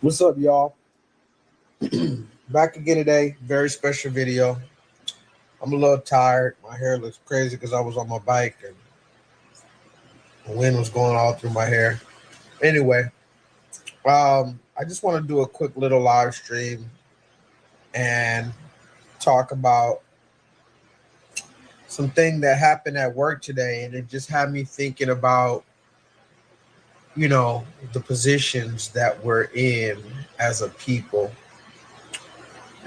What's up, y'all? Back again today. Very special video. I'm a little tired. My hair looks crazy because I was on my bike and the wind was going all through my hair. Anyway, I just want to do a quick little live stream and talk about something that happened at work today, and it just had me thinking about, the positions that we're in as a people.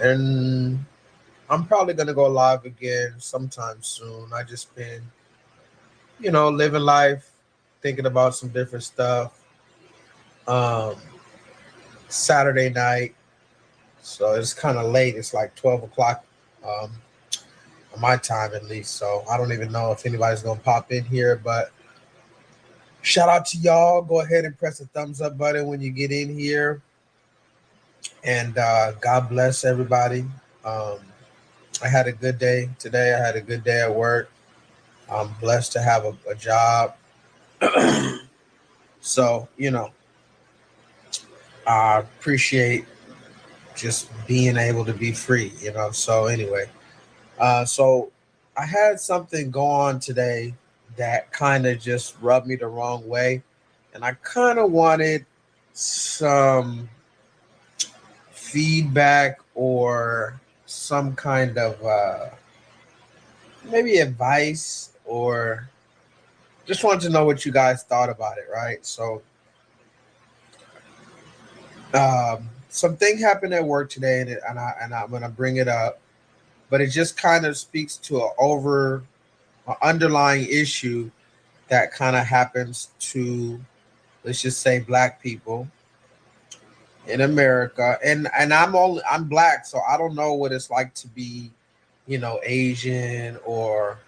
And I'm probably gonna go live again sometime soon. I just been, living life, thinking about some different stuff. Um, Saturday night, so it's kind of late. It's like 12 o'clock, um, my time at least. So I don't even know if anybody's gonna pop in here, but shout out to y'all. Go ahead and press the thumbs up button when you get in here, and God bless everybody. Um, I had a good day today. I had a good day at work. I'm blessed to have a job. So, I appreciate just being able to be free. So, anyway, so I had something go on today that kind of just rubbed me the wrong way. And I kind of wanted some feedback or some kind of maybe advice, or just wanted to know what you guys thought about it, right? So something happened at work today, and I'm gonna bring it up, but it just kind of speaks to an underlying issue that kind of happens to, let's just say, Black people in America. And I'm Black, so I don't know what it's like to be, Asian, or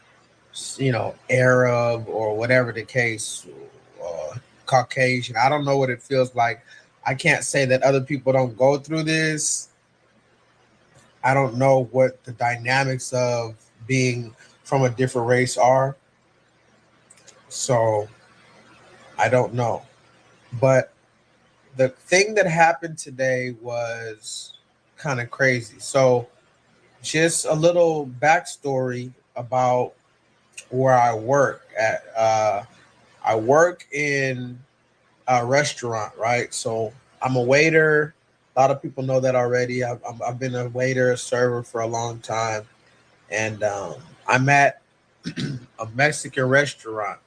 Arab, or whatever the case, Caucasian. I don't know what it feels like. I can't say that other people don't go through this. I don't know what the dynamics of being from a different race are. So I don't know. But the thing that happened today was kind of crazy. So just a little backstory about where I work at. I work in a restaurant, right? So I'm a waiter. A lot of people know that already. I've been a waiter, a server for a long time, and I'm at a Mexican restaurant.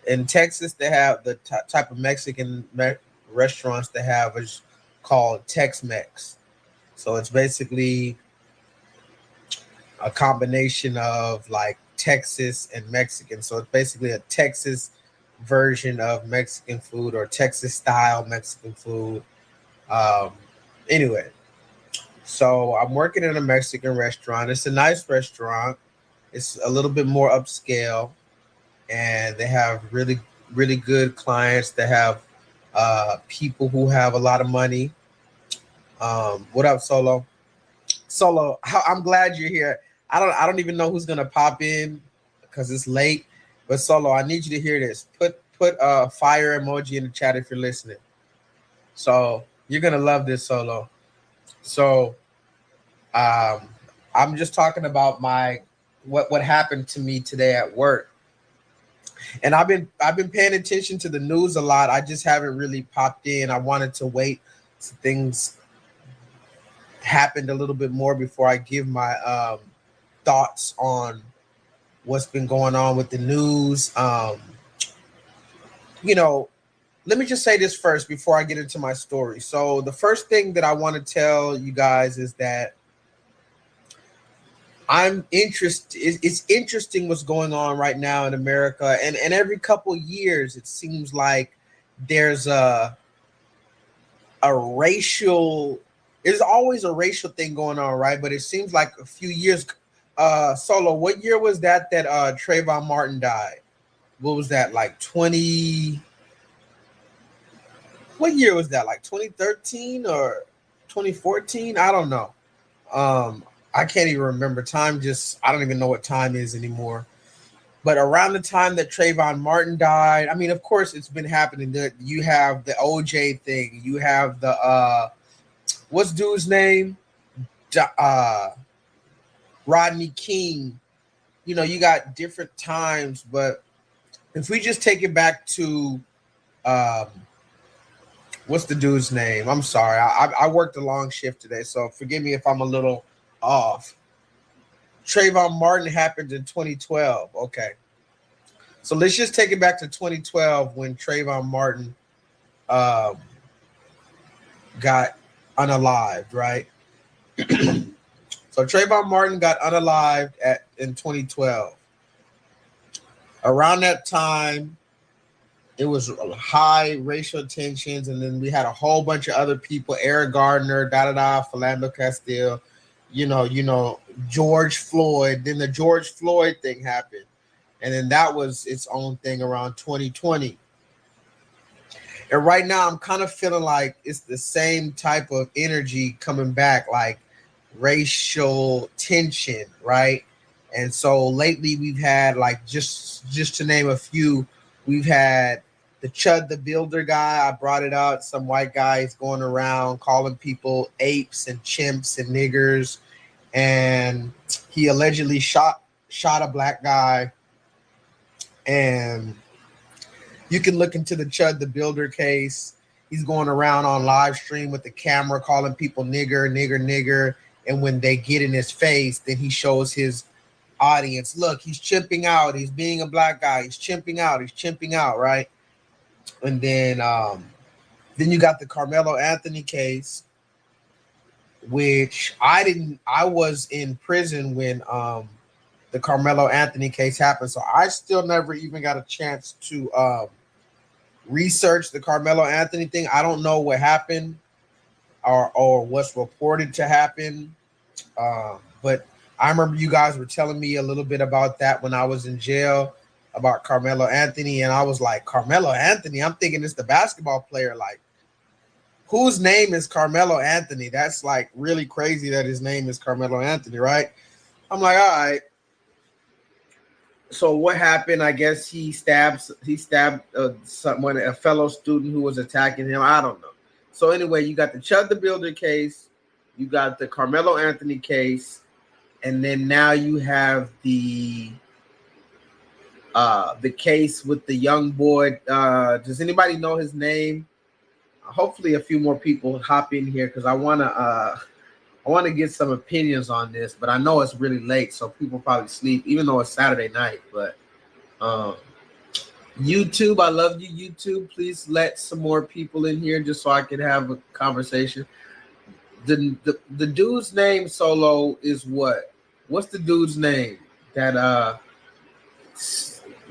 In Texas, they have the type of restaurants they have is called Tex-Mex. So it's basically a combination of like Texas and Mexican. So it's basically a Texas version of Mexican food, or Texas style Mexican food. Um, anyway, so I'm working in a Mexican restaurant. It's a nice restaurant. It's a little bit more upscale, and they have really, really good clients. They have people who have a lot of money. What up, Solo? Solo, I'm glad you're here. I don't even know who's gonna pop in because it's late. But Solo, I need you to hear this. Put a fire emoji in the chat if you're listening. So you're gonna love this, Solo. So um, I'm just talking about what happened to me today at work, and I've been paying attention to the news a lot. I just haven't really popped in. I wanted to wait so things happened a little bit more before I give my thoughts on what's been going on with the news. You know, Let me just say this first before I get into my story. So the first thing that I want to tell you guys is that I'm interested. It's interesting what's going on right now in America, and every couple years it seems like there's a racial. There's always a racial thing going on, right? But it seems like a few years. Solo, what year was that Trayvon Martin died? What was that, like 20? What year was that? Like 2013 or 2014? I don't know. I can't even remember. I don't even know what time is anymore. But around the time that Trayvon Martin died, I mean, of course, it's been happening. You have the OJ thing. You have the what's dude's name? Uh, Rodney King. You know, you got different times, but if we just take it back to um, what's the dude's name? I'm sorry, I worked a long shift today, so forgive me if I'm a little off. Trayvon Martin happened in 2012. Okay, so let's just take it back to 2012 when Trayvon Martin um, got unalived, right? So Trayvon Martin got unalived in 2012. Around that time, it was high racial tensions, and then we had a whole bunch of other people: Eric Gardner, Philando Castile, George Floyd. Then the George Floyd thing happened, and then that was its own thing around 2020. And right now, I'm kind of feeling like it's the same type of energy coming back, like racial tension, right? And so lately, we've had, like, just to name a few, we've had the Chud the Builder guy. I brought it out. Some white guy is going around calling people apes and chimps and niggers, and he allegedly shot a black guy. And you can look into the Chud the Builder case. He's going around on live stream with the camera calling people nigger, nigger, nigger. And when they get in his face, then he shows his audience, look, he's chimping out. He's being a black guy. He's chimping out. He's chimping out, right? And then you got the Carmelo Anthony case, which I was in prison when the Carmelo Anthony case happened. So I still never even got a chance to research the Carmelo Anthony thing. I don't know what happened or what's reported to happen. But I remember you guys were telling me a little bit about that when I was in jail, about Carmelo Anthony. And I was like, Carmelo Anthony? I'm thinking it's the basketball player. Like, whose name is Carmelo Anthony? That's like really crazy that his name is Carmelo Anthony, right? I'm like, all right. So what happened? I guess he stabbed someone, a fellow student who was attacking him. I don't know. So anyway, you got the Chud the Builder case, you got the Carmelo Anthony case, and then now you have the case with the young boy. Does anybody know his name? Hopefully, a few more people hop in here because I want to get some opinions on this. But I know it's really late, so people probably sleep, even though it's Saturday night. But YouTube, I love you, YouTube. Please let some more people in here just so I can have a conversation. The dude's name, Solo, is what? What's the dude's name that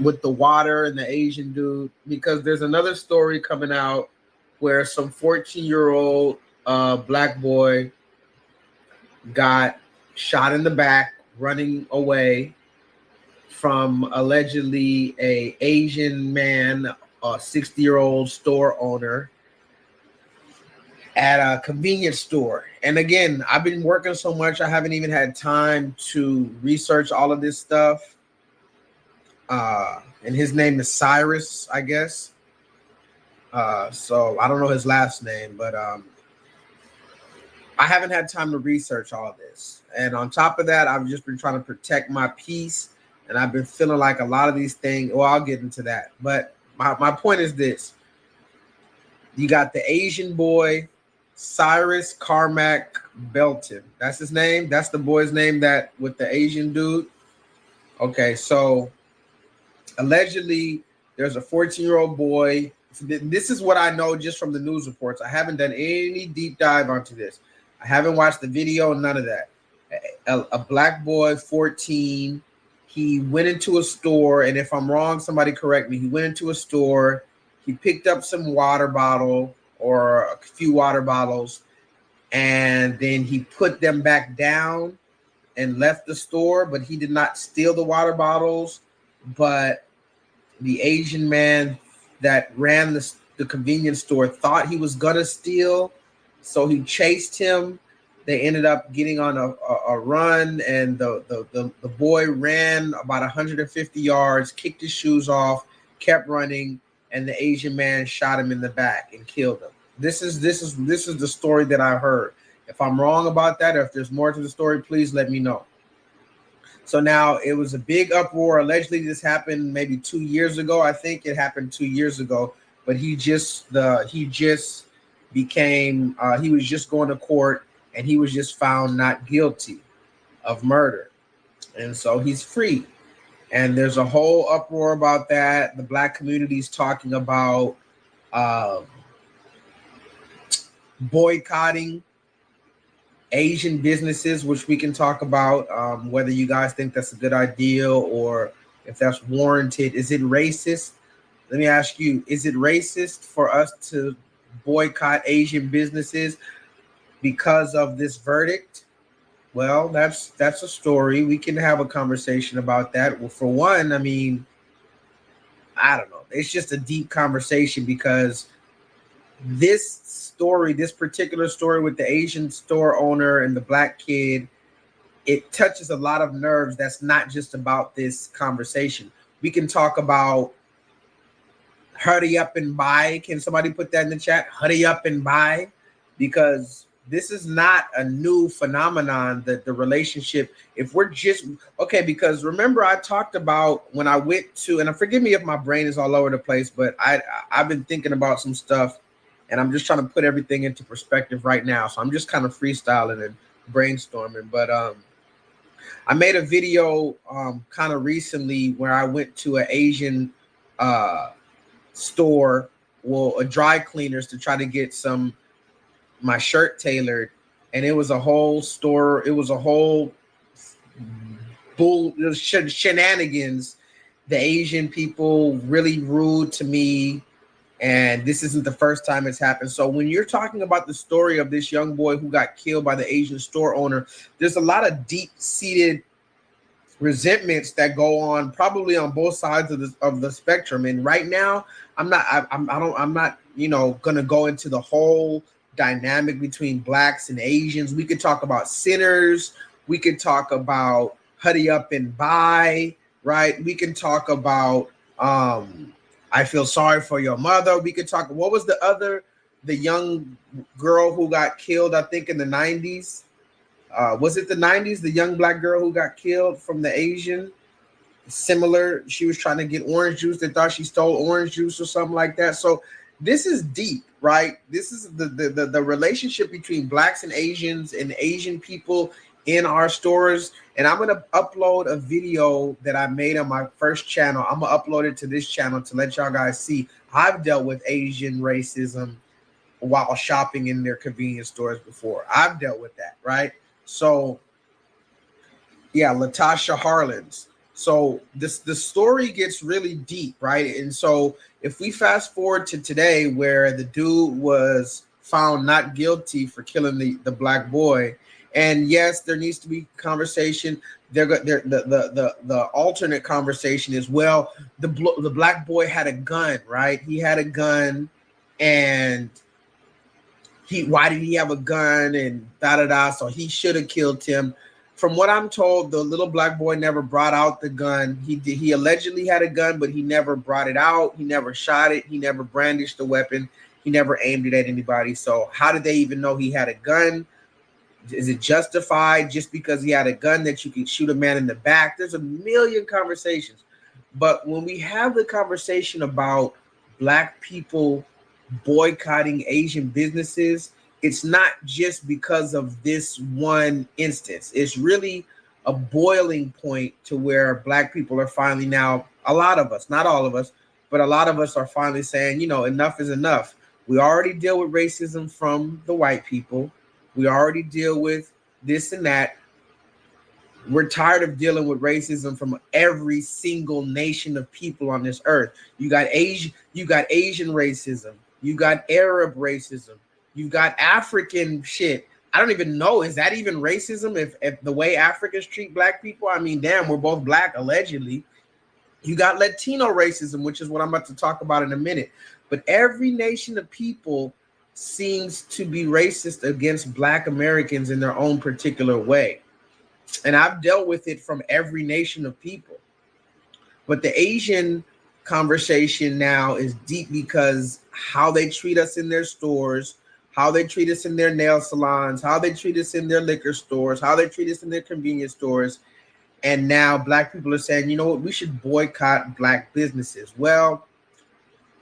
with the water and the Asian dude? Because there's another story coming out where some 14-year-old black boy got shot in the back running away from allegedly a Asian man, a 60-year-old store owner at a convenience store. And again, I've been working so much, I haven't even had time to research all of this stuff. And his name is Cyrus, I guess. So I don't know his last name, but I haven't had time to research all this. And on top of that, I've just been trying to protect my peace. And I've been feeling like a lot of these things, well, I'll get into that. But my point is this. You got the Asian boy, Cyrus Carmack Belton. That's his name? That's the boy's name that with the Asian dude? Okay, so allegedly there's a 14-year-old boy. This is what I know just from the news reports. I haven't done any deep dive onto this. I haven't watched the video, none of that. A black boy, 14, he went into a store, and if I'm wrong, somebody correct me. He went into a store, he picked up some water bottle or a few water bottles, and then he put them back down and left the store, but he did not steal the water bottles. But the Asian man that ran the convenience store thought he was gonna steal, so he chased him, They ended up getting on a run, and the boy ran about 150 yards, kicked his shoes off, kept running, and the Asian man shot him in the back and killed him. This is the story that I heard. If I'm wrong about that, or if there's more to the story, please let me know. So now it was a big uproar. Allegedly, this happened maybe 2 years ago. I think it happened 2 years ago. But he just became he was just going to court, and he was just found not guilty of murder, and so he's free. And there's a whole uproar about that. The black community is talking about boycotting Asian businesses, which we can talk about, whether you guys think that's a good idea or if that's warranted. Is it racist? Let me ask you, is it racist for us to boycott Asian businesses because of this verdict? Well, that's a story. We can have a conversation about that. Well, for one, I mean, I don't know. It's just a deep conversation because this particular story with the Asian store owner and the black kid, it touches a lot of nerves. That's not just about this conversation. We can talk about hurry up and buy. Can somebody put that in the chat? Hurry up and buy, because this is not a new phenomenon, that the relationship, if we're just, okay, because remember I talked about when I went to, and forgive me if my brain is all over the place, but I've been thinking about some stuff, and I'm just trying to put everything into perspective right now. So I'm just kind of freestyling and brainstorming. But I made a video kind of recently where I went to an Asian store, a dry cleaners, to try to get my shirt tailored, and it was a whole store. It was a whole shenanigans. The Asian people really rude to me, and this isn't the first time it's happened. So when you're talking about the story of this young boy who got killed by the Asian store owner, there's a lot of deep-seated resentments that go on, probably on both sides of the spectrum. And right now, I'm not gonna go into the whole dynamic between blacks and Asians. We could talk about sinners. We could talk about hurry up and buy, right? We can talk about I feel sorry for your mother. We could talk, what was the young girl who got killed, I think in the 90s? Was it the 90s? The young black girl who got killed from the Asian? Similar, she was trying to get orange juice. They thought she stole orange juice or something like that. So this is deep, right? This is the relationship between blacks and Asians and Asian people in our stores. And I'm going to upload a video that I made on my first channel. I'm going to upload it to this channel to let y'all guys see. I've dealt with Asian racism while shopping in their convenience stores before. I've dealt with that, right? So, yeah, Latasha Harlins. So the story gets really deep, right? And so if we fast forward to today, where the dude was found not guilty for killing the black boy, and yes, there needs to be conversation. The alternate conversation is, well, the black boy had a gun, right? He had a gun, and why did he have a gun, and da-da-da, so he should have killed him. From what I'm told, the little black boy never brought out the gun. He allegedly had a gun, but he never brought it out. He never shot it. He never brandished the weapon. He never aimed it at anybody. So how did they even know he had a gun? Is it justified just because he had a gun that you can shoot a man in the back? There's a million conversations. But when we have the conversation about black people boycotting Asian businesses, it's not just because of this one instance. It's really a boiling point to where black people are finally now, a lot of us, not all of us, but a lot of us are finally saying, enough is enough. We already deal with racism from the white people. We already deal with this and that. We're tired of dealing with racism from every single nation of people on this earth. You got Asian racism. You got Arab racism. You've got African shit. I don't even know. Is that even racism if the way Africans treat black people? I mean, damn, we're both black, allegedly. You got Latino racism, which is what I'm about to talk about in a minute. But every nation of people seems to be racist against Black Americans in their own particular way. And I've dealt with it from every nation of people. But the Asian conversation now is deep because how they treat us in their stores, how they treat us in their nail salons, how they treat us in their liquor stores, how they treat us in their convenience stores. And now Black people are saying, you know what, we should boycott Black businesses. Well,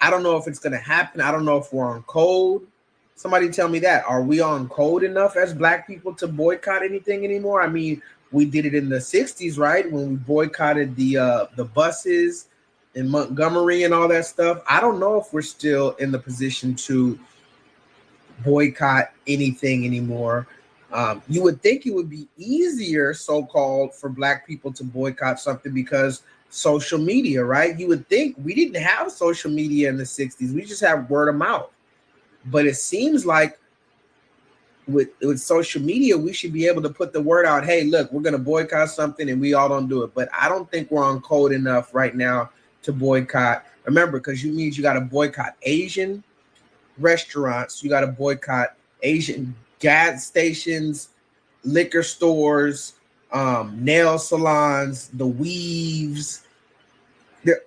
I don't know if it's going to happen. I don't know if we're on code. Somebody tell me that. Are we on code enough as Black people to boycott anything anymore? I mean, we did it in the 60s, right? When we boycotted the buses in Montgomery and all that stuff. I don't know if we're still in the position to boycott anything anymore. You would think it would be easier, so-called, for Black people to boycott something because social media, right? You would think we didn't have social media in the 60s. We just have word of mouth. But it seems like with social media, we should be able to put the word out, hey, look, we're going to boycott something, and we all don't do it. But I don't think we're on code enough right now to boycott. Remember, because you means you got to boycott Asian restaurants, you got to boycott Asian gas stations, liquor stores, nail salons, the weaves.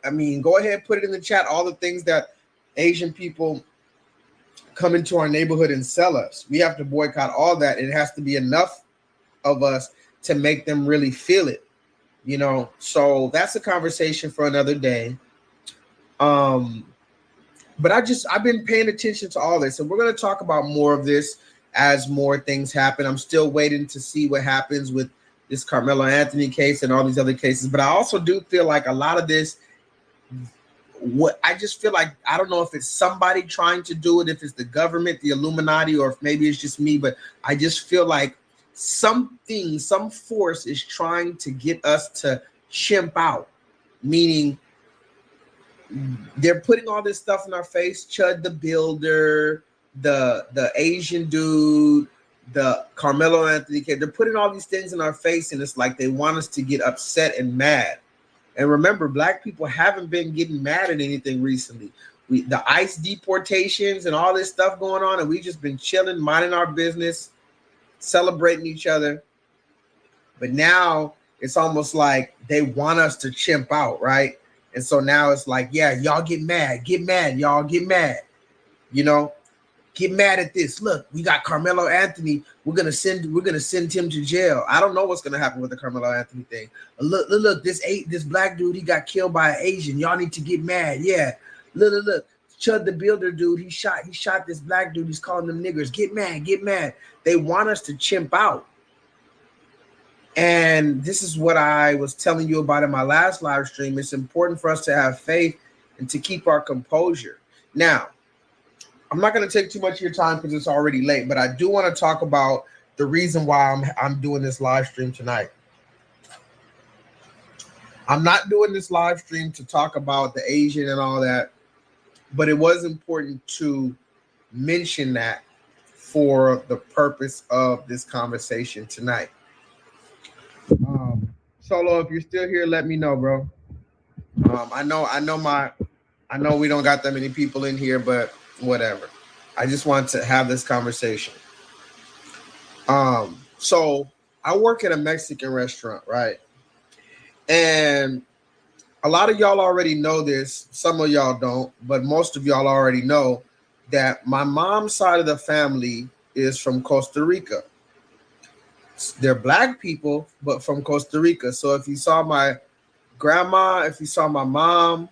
I mean, go ahead, put it in the chat, all the things that Asian people come into our neighborhood and sell us. We have to boycott all that. It has to be enough of us to make them really feel it, you know? So that's a conversation for another day. But I've been paying attention to all this, and we're going to talk about more of this as more things happen. I'm still waiting to see what happens with this Carmelo Anthony case and all these other cases. But I also do feel like a lot of this, I just feel like, I don't know if it's somebody trying to do it, if it's the government, the Illuminati, or if maybe it's just me, but I just feel like some force is trying to get us to chimp out, meaning they're putting all this stuff in our face. Chud the Builder, the Asian dude, the Carmelo Anthony kid, they're putting all these things in our face, and it's like they want us to get upset and mad. And remember, Black people haven't been getting mad at anything recently. The ICE deportations and all this stuff going on, and we just been chilling, minding our business, celebrating each other. But now it's almost like they want us to chimp out, right? And so now it's like, yeah, y'all get mad, y'all get mad, you know, get mad at this. Look, we got Carmelo Anthony. We're gonna send him to jail. I don't know what's gonna happen with the Carmelo Anthony thing. Look, this Black dude, he got killed by an Asian. Y'all need to get mad. Yeah. Look. Chud the Builder dude, he shot this Black dude. He's calling them niggers. Get mad. They want us to chimp out. And this is what I was telling you about in my last live stream. It's important for us to have faith and to keep our composure. Now, I'm not going to take too much of your time because it's already late, but I do want to talk about the reason why I'm doing this live stream tonight. I'm not doing this live stream to talk about the Asian and all that, but it was important to mention that for the purpose of this conversation tonight. Solo, if you're still here, let me know, bro. I know we don't got that many people in here, but whatever. I just want to have this conversation. So I work at a Mexican restaurant, right? And a lot of y'all already know this. Some of y'all don't, but most of y'all already know that my mom's side of the family is from Costa Rica. They're Black people, but from Costa Rica. So if you saw my grandma, if you saw my mom,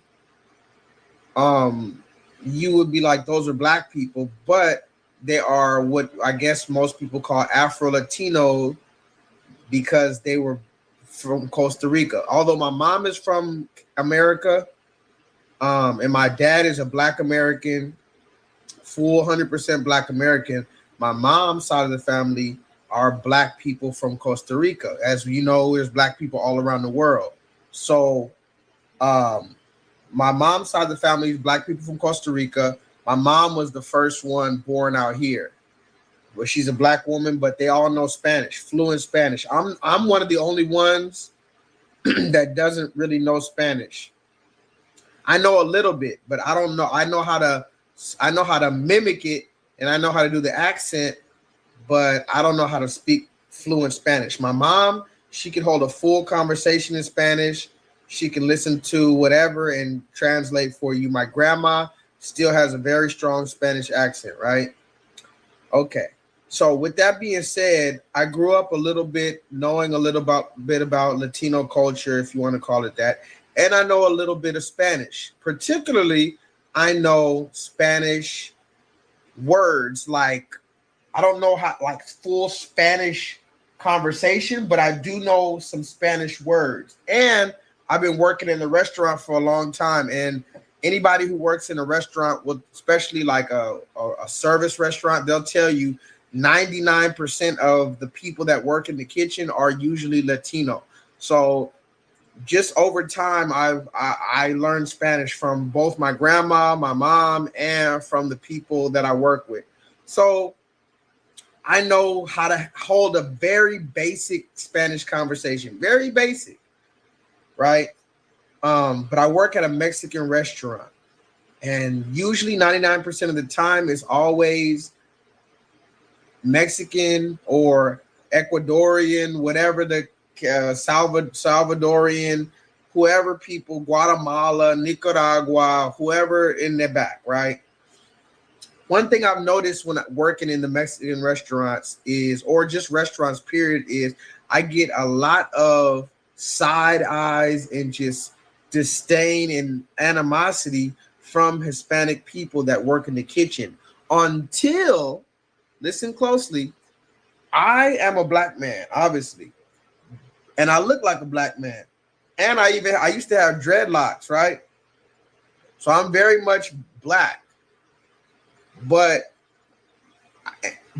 you would be like, those are Black people, but they are what I guess most people call Afro-Latino because they were from Costa Rica. Although my mom is from America, and my dad is a Black American, full 100% Black American, my mom's side of the family are Black people from Costa Rica. As you know, there's Black people all around the world. So my mom's side of the family is Black people from Costa Rica. My mom was the first one born out here. Well, she's a Black woman, but they all know Spanish, fluent Spanish. I'm one of the only ones that doesn't really know Spanish. I know a little bit, but I don't know. I know how to mimic it and I know how to do the accent, but I don't know how to speak fluent Spanish. My mom, she can hold a full conversation in Spanish. She can listen to whatever and translate for you. My grandma still has a very strong Spanish accent, right? Okay. So with that being said, I grew up a little bit knowing a bit about Latino culture, if you want to call it that, and I know a little bit of Spanish. Particularly, I know Spanish words like, I don't know how like full Spanish conversation, but I do know some Spanish words. And I've been working in the restaurant for a long time, and anybody who works in a restaurant, with especially like a service restaurant, they'll tell you 99% of the people that work in the kitchen are usually Latino. So just over time, I learned Spanish from both my grandma, my mom, and from the people that I work with. So I know how to hold a very basic Spanish conversation, very basic, right? But I work at a Mexican restaurant, and usually 99% of the time is always Mexican or Ecuadorian, whatever the Salvadorian, whoever people, Guatemala, Nicaragua, whoever in the back, right? One thing I've noticed when working in the Mexican restaurants is, or just restaurants, period, is I get a lot of side eyes and just disdain and animosity from Hispanic people that work in the kitchen until, listen closely, I am a black man, obviously, and I look like a black man. And I used to have dreadlocks, right? So I'm very much black. But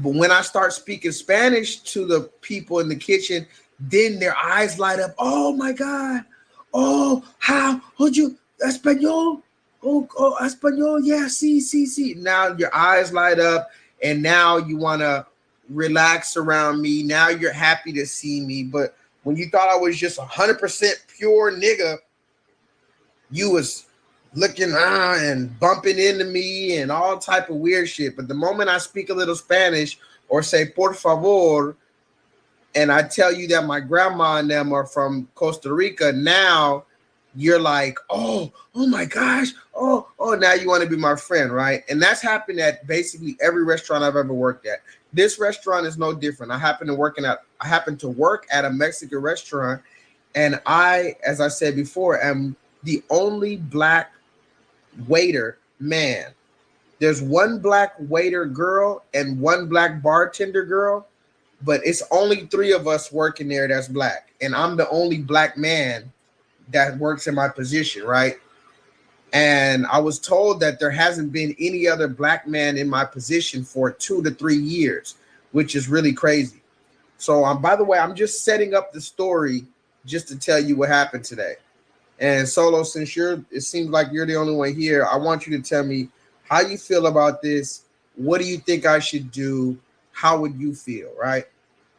when I start speaking Spanish to the people in the kitchen, then their eyes light up. Oh my God. Oh, how would you Espanol? Oh, Espanol. Yeah, see. Now your eyes light up, and now you want to relax around me. Now you're happy to see me. But when you thought I was just 100% pure nigga, you was looking and bumping into me and all type of weird shit. But the moment I speak a little Spanish or say por favor, and I tell you that my grandma and them are from Costa Rica, now you're like, oh my gosh, oh, now you want to be my friend, right? And that's happened at basically every restaurant I've ever worked at. This restaurant is no different. I happen to work at a Mexican restaurant, and I, as I said before, am the only black waiter man. There's one black waiter girl and one black bartender girl, but it's only 3 of us working there that's black, and I'm the only black man that works in my position, right? And I was told that there hasn't been any other black man in my position for 2 to 3 years, which is really crazy. So by the way, I'm just setting up the story just to tell you what happened today. And Solo, since it seems like you're the only one here, I want you to tell me how you feel about this. What do you think I should do? How would you feel, right?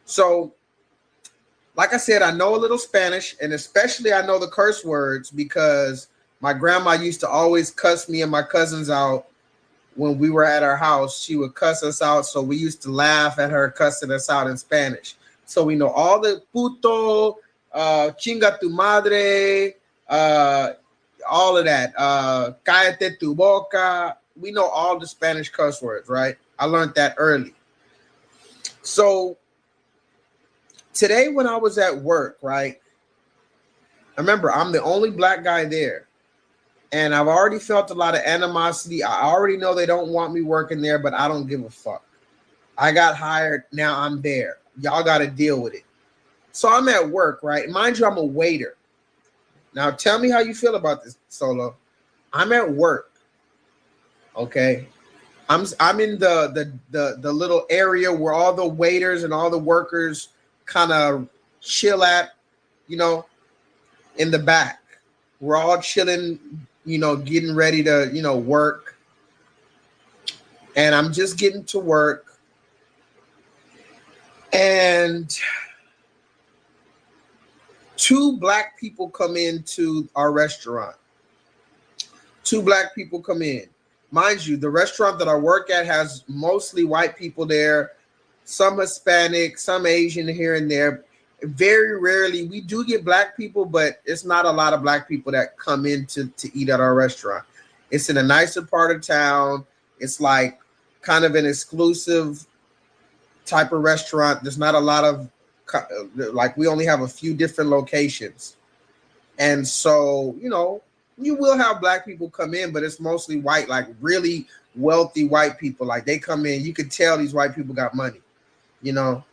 So, like I said, I know a little Spanish, and especially I know the curse words because my grandma used to always cuss me and my cousins out when we were at our house. She would cuss us out, so we used to laugh at her cussing us out in Spanish. So we know all the puto, chinga tu madre, all of that, cállate tu boca. We know all the Spanish cuss words, right? I learned that early. So today when I was at work, right, remember, I'm the only black guy there, and I've already felt a lot of animosity. I already know they don't want me working there, but I don't give a fuck. I got hired. Now I'm there. Y'all got to deal with it. So I'm at work, right? Mind you, I'm a waiter. Now tell me how you feel about this, Solo. I'm at work. Okay. I'm in the little area where all the waiters and all the workers kind of chill at, in the back. We're all chilling, getting ready to, work. And I'm just getting to work. And 2 black people come into our restaurant. 2 black people come in. mind you, the restaurant that I work at has mostly white people there, some Hispanic, some Asian here and there. Very rarely, we do get black people, but it's not a lot of black people that come in to eat at our restaurant. It's in a nicer part of town. It's like kind of an exclusive type of restaurant. There's not a lot of, like, we only have a few different locations. And so, you know, you will have black people come in, but it's mostly white, like really wealthy white people. Like they come in, you could tell these white people got money, you know.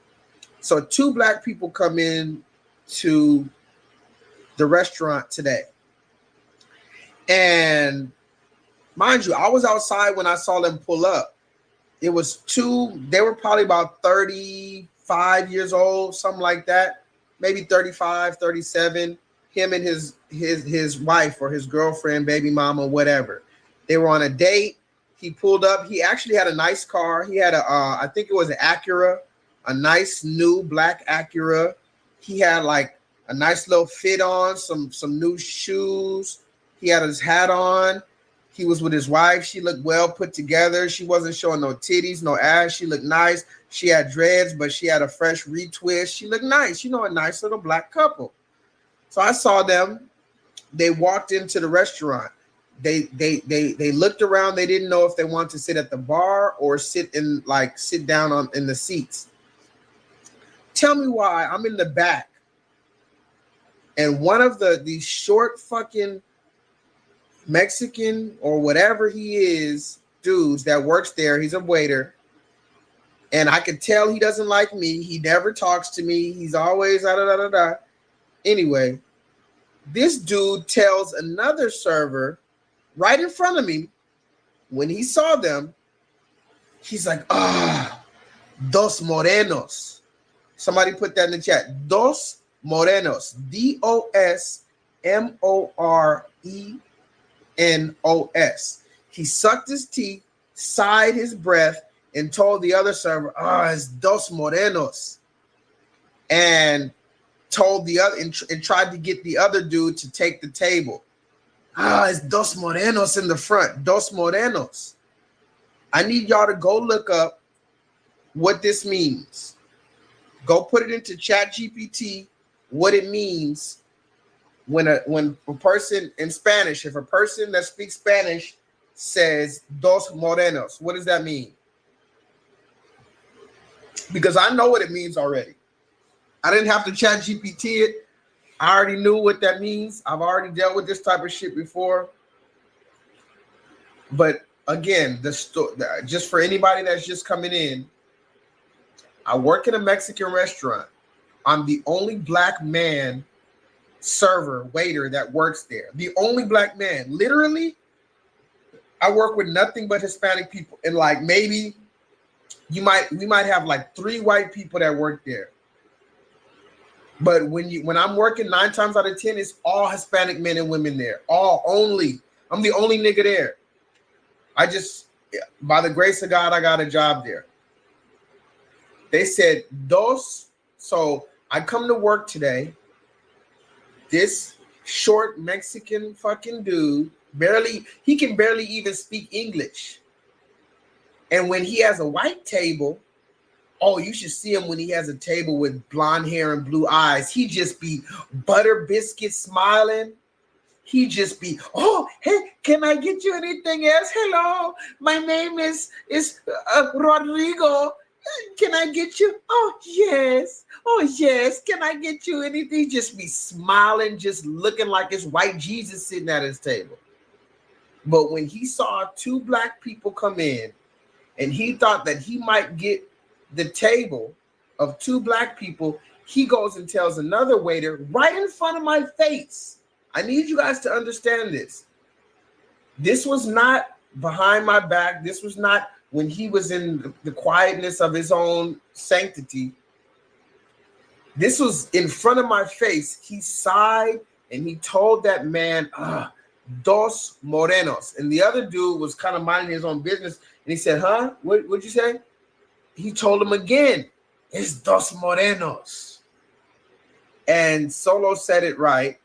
So 2 black people come in to the restaurant today. And mind you, I was outside when I saw them pull up. It was 2, they were probably about 35 years old, something like that. Maybe 35, 37. Him and his wife or his girlfriend, baby mama, whatever. They were on a date. He pulled up. He actually had a nice car. He had I think it was an Acura, a nice new black Acura. He had like a nice little fit on, some new shoes. He had his hat on. He was with his wife. She looked well put together. She wasn't showing no titties, no ass. She looked nice. She had dreads, but she had a fresh retwist. She looked nice. You know, a nice little black couple. So I saw them. They walked into the restaurant. They looked around. They didn't know if they wanted to sit at the bar or sit down in the seats. Tell me why I'm in the back. And one of these short fucking Mexican or whatever he is, dudes that works there, he's a waiter. And I could tell he doesn't like me. He never talks to me. He's always da da da da. Anyway, this dude tells another server right in front of me, when he saw them, he's like, dos morenos. Somebody put that in the chat. Dos morenos. DOSMORENOS. He sucked his teeth, sighed his breath, and told the other server, it's dos morenos. And told the other and tried to get the other dude to take the table. It's dos morenos in the front. Dos morenos. I need y'all to go look up what this means. Go put it into ChatGPT what it means when a person in Spanish, if a person that speaks Spanish says dos morenos, what does that mean? Because I know what it means already. I didn't have to ChatGPT it. I already knew what that means. I've already dealt with this type of shit before. But again, just for anybody that's just coming in, I work in a Mexican restaurant. I'm the only black man server, waiter that works there. The only black man. Literally, I work with nothing but Hispanic people. And like maybe we might have like 3 white people that work there. But when I'm working 9 times out of 10, it's all Hispanic men and women there. I'm the only nigga there. By the grace of God, I got a job there. They said dos. So I come to work today. This short Mexican fucking dude he can barely even speak English. And when he has a white table, you should see him when he has a table with blonde hair and blue eyes. He just be butter biscuit smiling. He just be, hey, can I get you anything else? Hello, my name is Rodrigo. Can I get you? Oh, yes. Can I get you anything? Just be smiling, just looking like it's white Jesus sitting at his table. But when he saw 2 black people come in and he thought that he might get the table of 2 black people, he goes and tells another waiter right in front of my face. I need you guys to understand this. This was not behind my back. This was not when he was in the quietness of his own sanctity. This was in front of my face. He sighed and he told that man, dos morenos. And the other dude was kind of minding his own business. And he said, what'd you say? He told him again, it's dos morenos. And Solo said it right.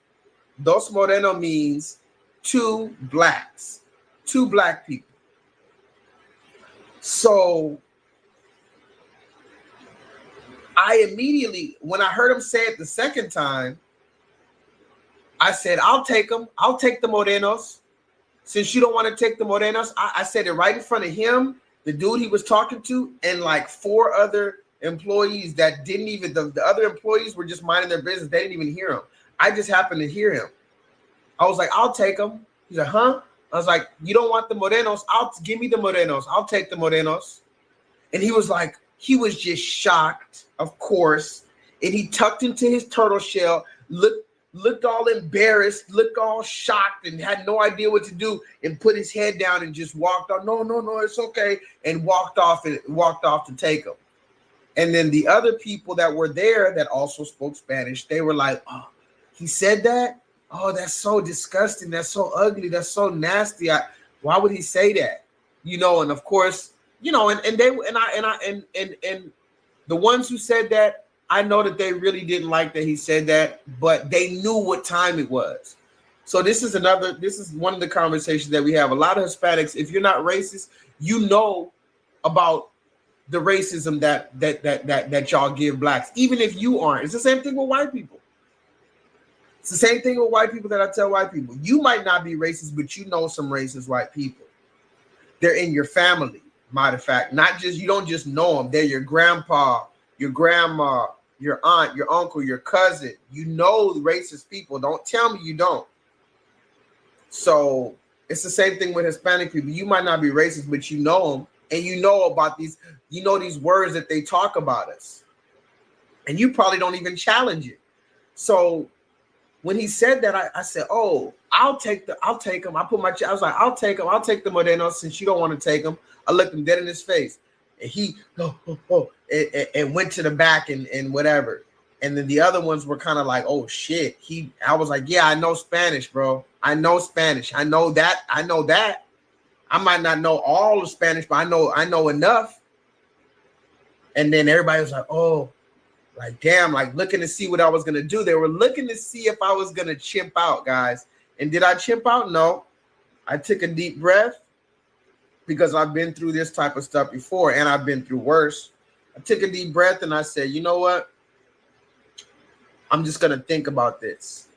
Dos moreno means 2 blacks, 2 black people. So I immediately, when I heard him say it the second time, I said, I'll take them. I'll take the Morenos. Since you don't want to take the Morenos, I said it right in front of him, the dude he was talking to, and like 4 other employees that didn't even, the other employees were just minding their business. They didn't even hear him. I just happened to hear him. I was like, I'll take them. He's like, huh? I was like, you don't want the Morenos? Give me the Morenos. I'll take the Morenos. And he was like, he was just shocked, of course. And he tucked into his turtle shell, looked all embarrassed, looked all shocked, and had no idea what to do, and put his head down and just walked off. No, it's okay. And walked off to take them. And then the other people that were there that also spoke Spanish, they were like, oh, he said that? Oh, that's so disgusting. That's so ugly. That's so nasty. Why would he say that? You know, and of course, you know, and the ones who said that, I know that they really didn't like that he said that, but they knew what time it was. So this is one of the conversations that we have. A lot of Hispanics, if you're not racist, you know about the racism that y'all give blacks, even if you aren't. It's the same thing with white people. It's the same thing with white people that I tell white people. You might not be racist, but you know some racist white people. They're in your family, matter of fact. You don't just know them. They're your grandpa, your grandma, your aunt, your uncle, your cousin. You know the racist people. Don't tell me you don't. So it's the same thing with Hispanic people. You might not be racist, but you know them. And you know about these words that they talk about us. And you probably don't even challenge it. So when he said that, I said, oh, I'll take them. I was like, I'll take them. I'll take the Morenos since you don't want to take them. I looked him dead in his face. And he and went to the back and whatever. And then the other ones were kind of like, oh shit. I was like, yeah, I know Spanish, bro. I know Spanish. I know that. I might not know all of Spanish, but I know enough. And then everybody was like, oh, like, damn, like looking to see what I was going to do. They were looking to see if I was going to chimp out, guys. And did I chimp out? No. I took a deep breath because I've been through this type of stuff before and I've been through worse. I took a deep breath and I said, you know what? I'm just going to think about this.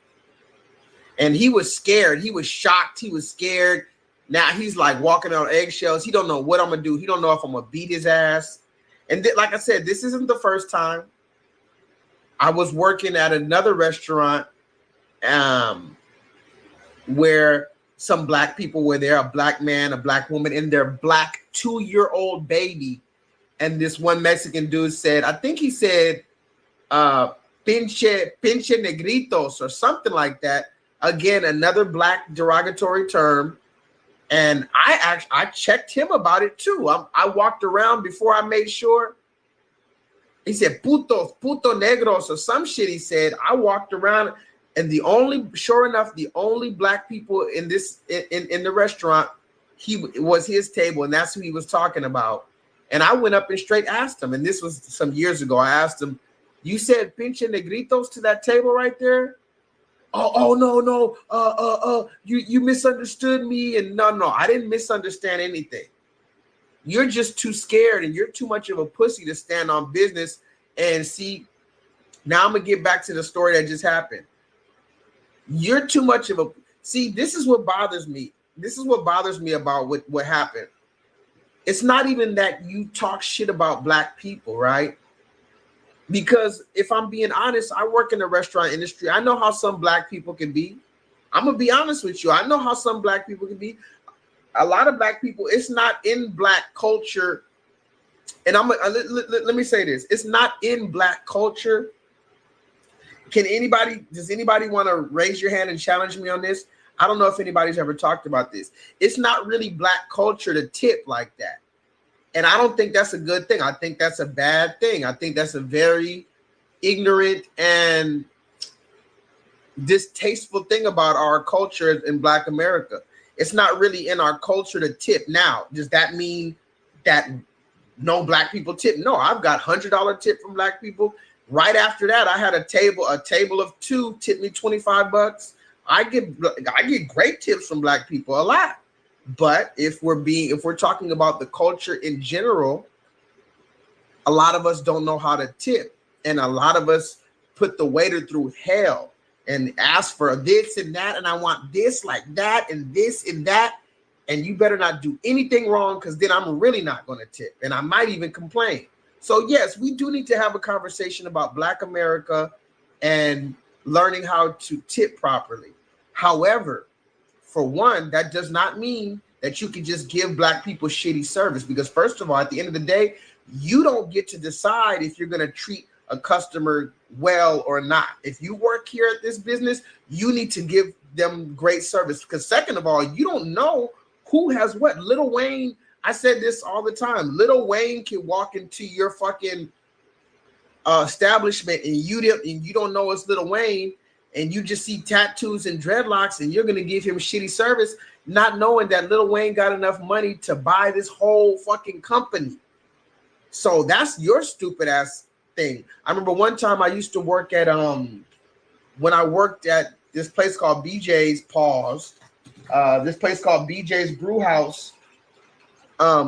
And he was scared. He was shocked. He was scared. Now he's like walking on eggshells. He don't know what I'm going to do. He don't know if I'm going to beat his ass. And like I said, this isn't the first time. I was working at another restaurant where some black people were there, a black man, a black woman, and their black 2-year-old baby. And this one Mexican dude said, I think he said, pinche negritos or something like that. Again, another black derogatory term. And I checked him about it too. I walked around before I made sure. He said, puto negros or some shit he said. I walked around and sure enough, the only black people in the restaurant, was his table, and that's who he was talking about. And I went up and straight asked him, and this was some years ago. I asked him, you said pinche negritos to that table right there? Oh no, you misunderstood me. And no, I didn't misunderstand anything. You're just too scared and you're too much of a pussy to stand on business. And see, now I'm gonna get back to the story that just happened. You're too much of a this is what bothers me. This is what bothers me about what happened. It's not even that you talk shit about black people, right? Because if I'm being honest, I work in the restaurant industry. I know how some black people can be. I'm gonna be honest with you. I know how some black people can be. A lot of black people, it's not in black culture. And let me say this. It's not in black culture. Does anybody want to raise your hand and challenge me on this? I don't know if anybody's ever talked about this. It's not really black culture to tip like that. And I don't think that's a good thing. I think that's a bad thing. I think that's a very ignorant and distasteful thing about our culture in Black America. It's not really in our culture to tip. Now, does that mean that no black people tip? No, I've got $100 tip from black people. Right after that, I had a table of 2 tip me $25. I get great tips from black people, a lot. But if we're talking about the culture in general, a lot of us don't know how to tip, and a lot of us put the waiter through hell and ask for this and that, and I want this like that and this and that, and you better not do anything wrong, because then I'm really not going to tip, and I might even complain. So yes, we do need to have a conversation about Black America and learning how to tip properly. However, for one, that does not mean that you can just give Black people shitty service, because first of all, at the end of the day, you don't get to decide if you're going to treat a customer well or not. If you work here at this business, you need to give them great service, because second of all, you don't know who has what. Lil Wayne, I said this all the time, Lil Wayne can walk into your fucking establishment and you don't know it's Lil Wayne, and you just see tattoos and dreadlocks, and you're going to give him shitty service, not knowing that Lil Wayne got enough money to buy this whole fucking company. So that's your stupid ass thing. I remember one time I used to work at when I worked at this place called BJ's this place called BJ's Brew House.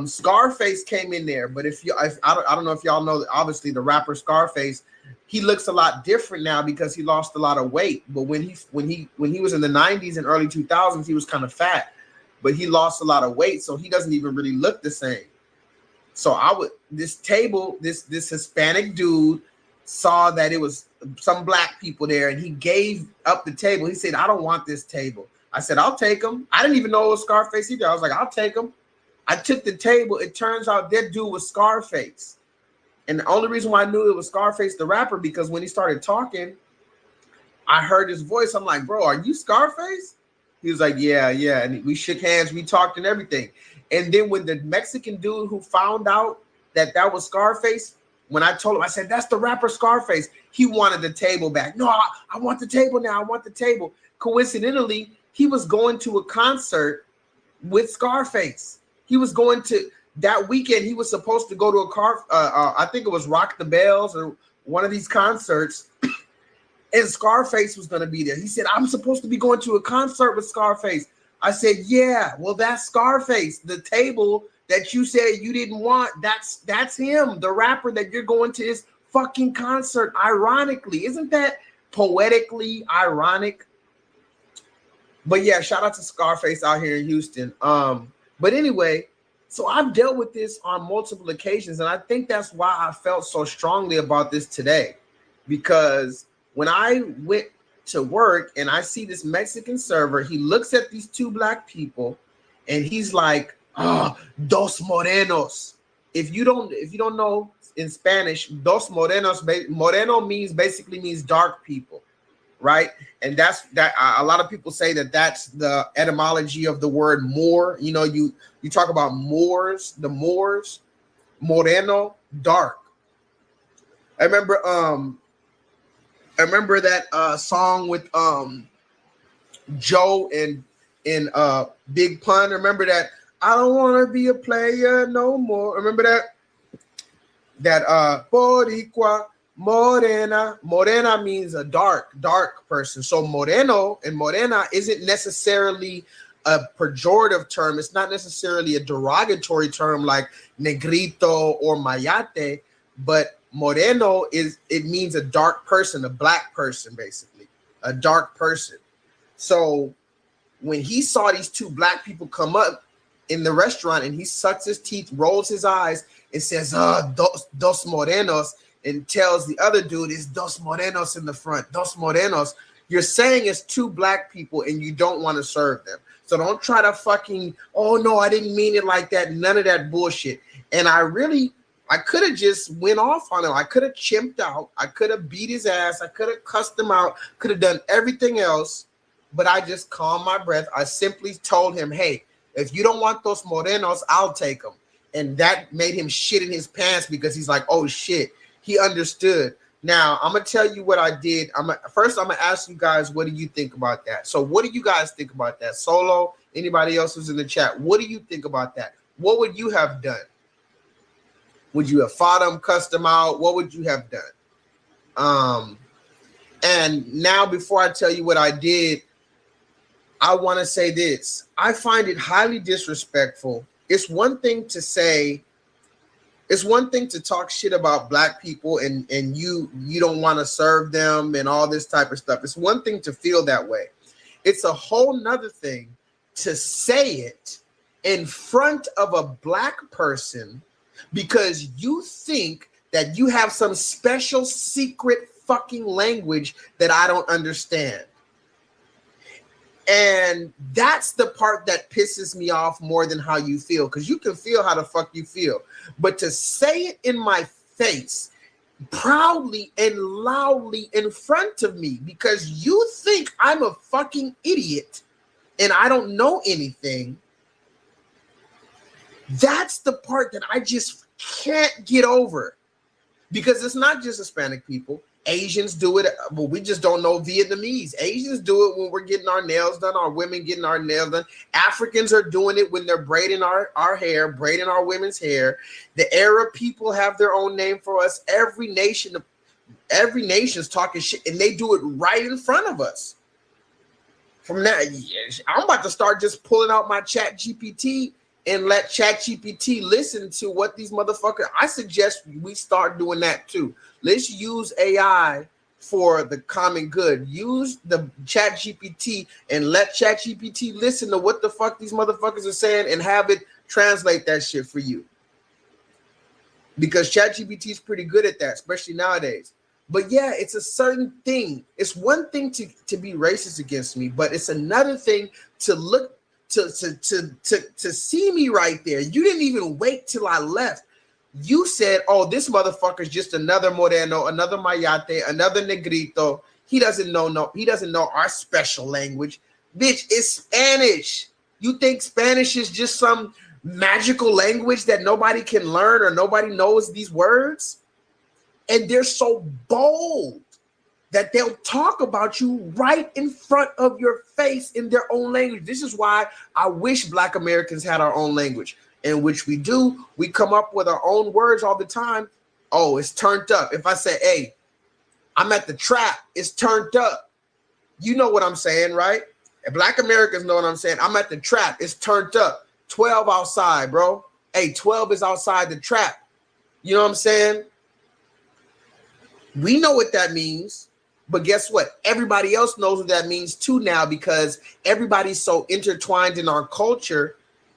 Scarface came in there, but I don't know if y'all know, obviously the rapper Scarface, he looks a lot different now because he lost a lot of weight. But when he was in the 90s and early 2000s, he was kind of fat, but he lost a lot of weight, so he doesn't even really look the same. So this Hispanic dude saw that it was some Black people there, and he gave up the table. He said, I don't want this table. I said, I'll take him. I didn't even know it was Scarface either. I was like, I'll take him. I took the table. It turns out that dude was Scarface. And the only reason why I knew it was Scarface the rapper, because when he started talking, I heard his voice. I'm like, bro, are you Scarface? He was like, yeah. And we shook hands, we talked and everything. And then when the Mexican dude who found out that was Scarface, when I told him, I said, that's the rapper Scarface, he wanted the table back. No, I want the table now. I want the table. Coincidentally, he was going to a concert with Scarface. He was going to, that weekend, he was supposed to go to I think it was Rock the Bells or one of these concerts, and Scarface was going to be there. He said, I'm supposed to be going to a concert with Scarface. I said, yeah, well, that's Scarface. The table that you said you didn't want, that's him, the rapper that you're going to his fucking concert. Ironically, isn't that poetically ironic? But yeah, shout out to Scarface out here in Houston. But anyway, so I've dealt with this on multiple occasions, and I think that's why I felt so strongly about this today, because when I went to work and I see this Mexican server, he looks at these two Black people and he's like, dos morenos. If you don't know in Spanish, dos morenos, moreno basically means dark people, right? And that's a lot of people say that's the etymology of the word Moor. You know, you talk about Moors, the Moors, moreno, dark. I remember that song with Joe and Big Pun. Remember that? I don't want to be a player no more. Remember that Boricua Morena. Morena means a dark person. So moreno and morena isn't necessarily a pejorative term. It's not necessarily a derogatory term like negrito or mayate, but moreno it means a dark person, a Black person, basically, a dark person. So when he saw these two Black people come up in the restaurant, and he sucks his teeth, rolls his eyes, and says, dos morenos, and tells the other dude, it's dos morenos in the front, dos morenos. You're saying it's two Black people and you don't want to serve them. So don't try to fucking, oh no, I didn't mean it like that. None of that bullshit. And I could have just went off on him. I could have chimped out. I could have beat his ass. I could have cussed him out. Could have done everything else. But I just calmed my breath. I simply told him, hey, if you don't want those morenos, I'll take them. And that made him shit in his pants, because he's like, oh shit. He understood. Now, I'm going to tell you what I did. First, I'm going to ask you guys, what do you think about that? So what do you guys think about that? Solo, anybody else who's in the chat, what do you think about that? What would you have done? Would you have fought him, cussed him out? What would you have done? And now, before I tell you what I did, I want to say this. I find it highly disrespectful. It's one thing to say, it's one thing to talk shit about black people and you don't want to serve them and all this type of stuff. It's one thing to feel that way. It's a whole nother thing to say it in front of a black person because you think that you have some special secret fucking language that I don't understand. And that's the part that pisses me off more than how you feel, because you can feel how the fuck you feel. But to say it in my face, proudly and loudly in front of me, because you think I'm a fucking idiot and I don't know anything, that's the part that I just can't get over. Because it's not just Hispanic people. Asians do it, but we just don't know Vietnamese. Asians do it when we're getting our nails done, our women getting our nails done. Africans are doing it when they're braiding our hair, braiding our women's hair. The Arab people have their own name for us. Every nation's talking shit, and they do it right in front of us. From that, I'm about to start just pulling out my Chat GPT and let Chat GPT listen to what these motherfuckers. I suggest we start doing that too. Let's use AI for the common good. Use the Chat GPT and let Chat GPT listen to what the fuck these motherfuckers are saying and have it translate that shit for you. Because Chat GPT is pretty good at that, especially nowadays. But yeah, it's a certain thing. It's one thing to be racist against me, but it's another thing to look to see me right there. You didn't even wait till I left. You said, oh, this motherfucker's just another Moreno, another Mayate, another Negrito. He doesn't know our special language. Bitch, it's Spanish. You think Spanish is just some magical language that nobody can learn or nobody knows these words? And they're so bold that they'll talk about you right in front of your face in their own language. This is why I wish Black Americans had our own language, in which we do. We come up with our own words all the time. Oh, it's turned up. If I say, hey, I'm at the trap, it's turned up. You know what I'm saying, right? And Black Americans know what I'm saying. I'm at the trap, it's turned up. 12 outside, bro. Hey, 12 is outside the trap. You know what I'm saying? We know what that means. But guess what? Everybody else knows what that means too now, because everybody's so intertwined in our culture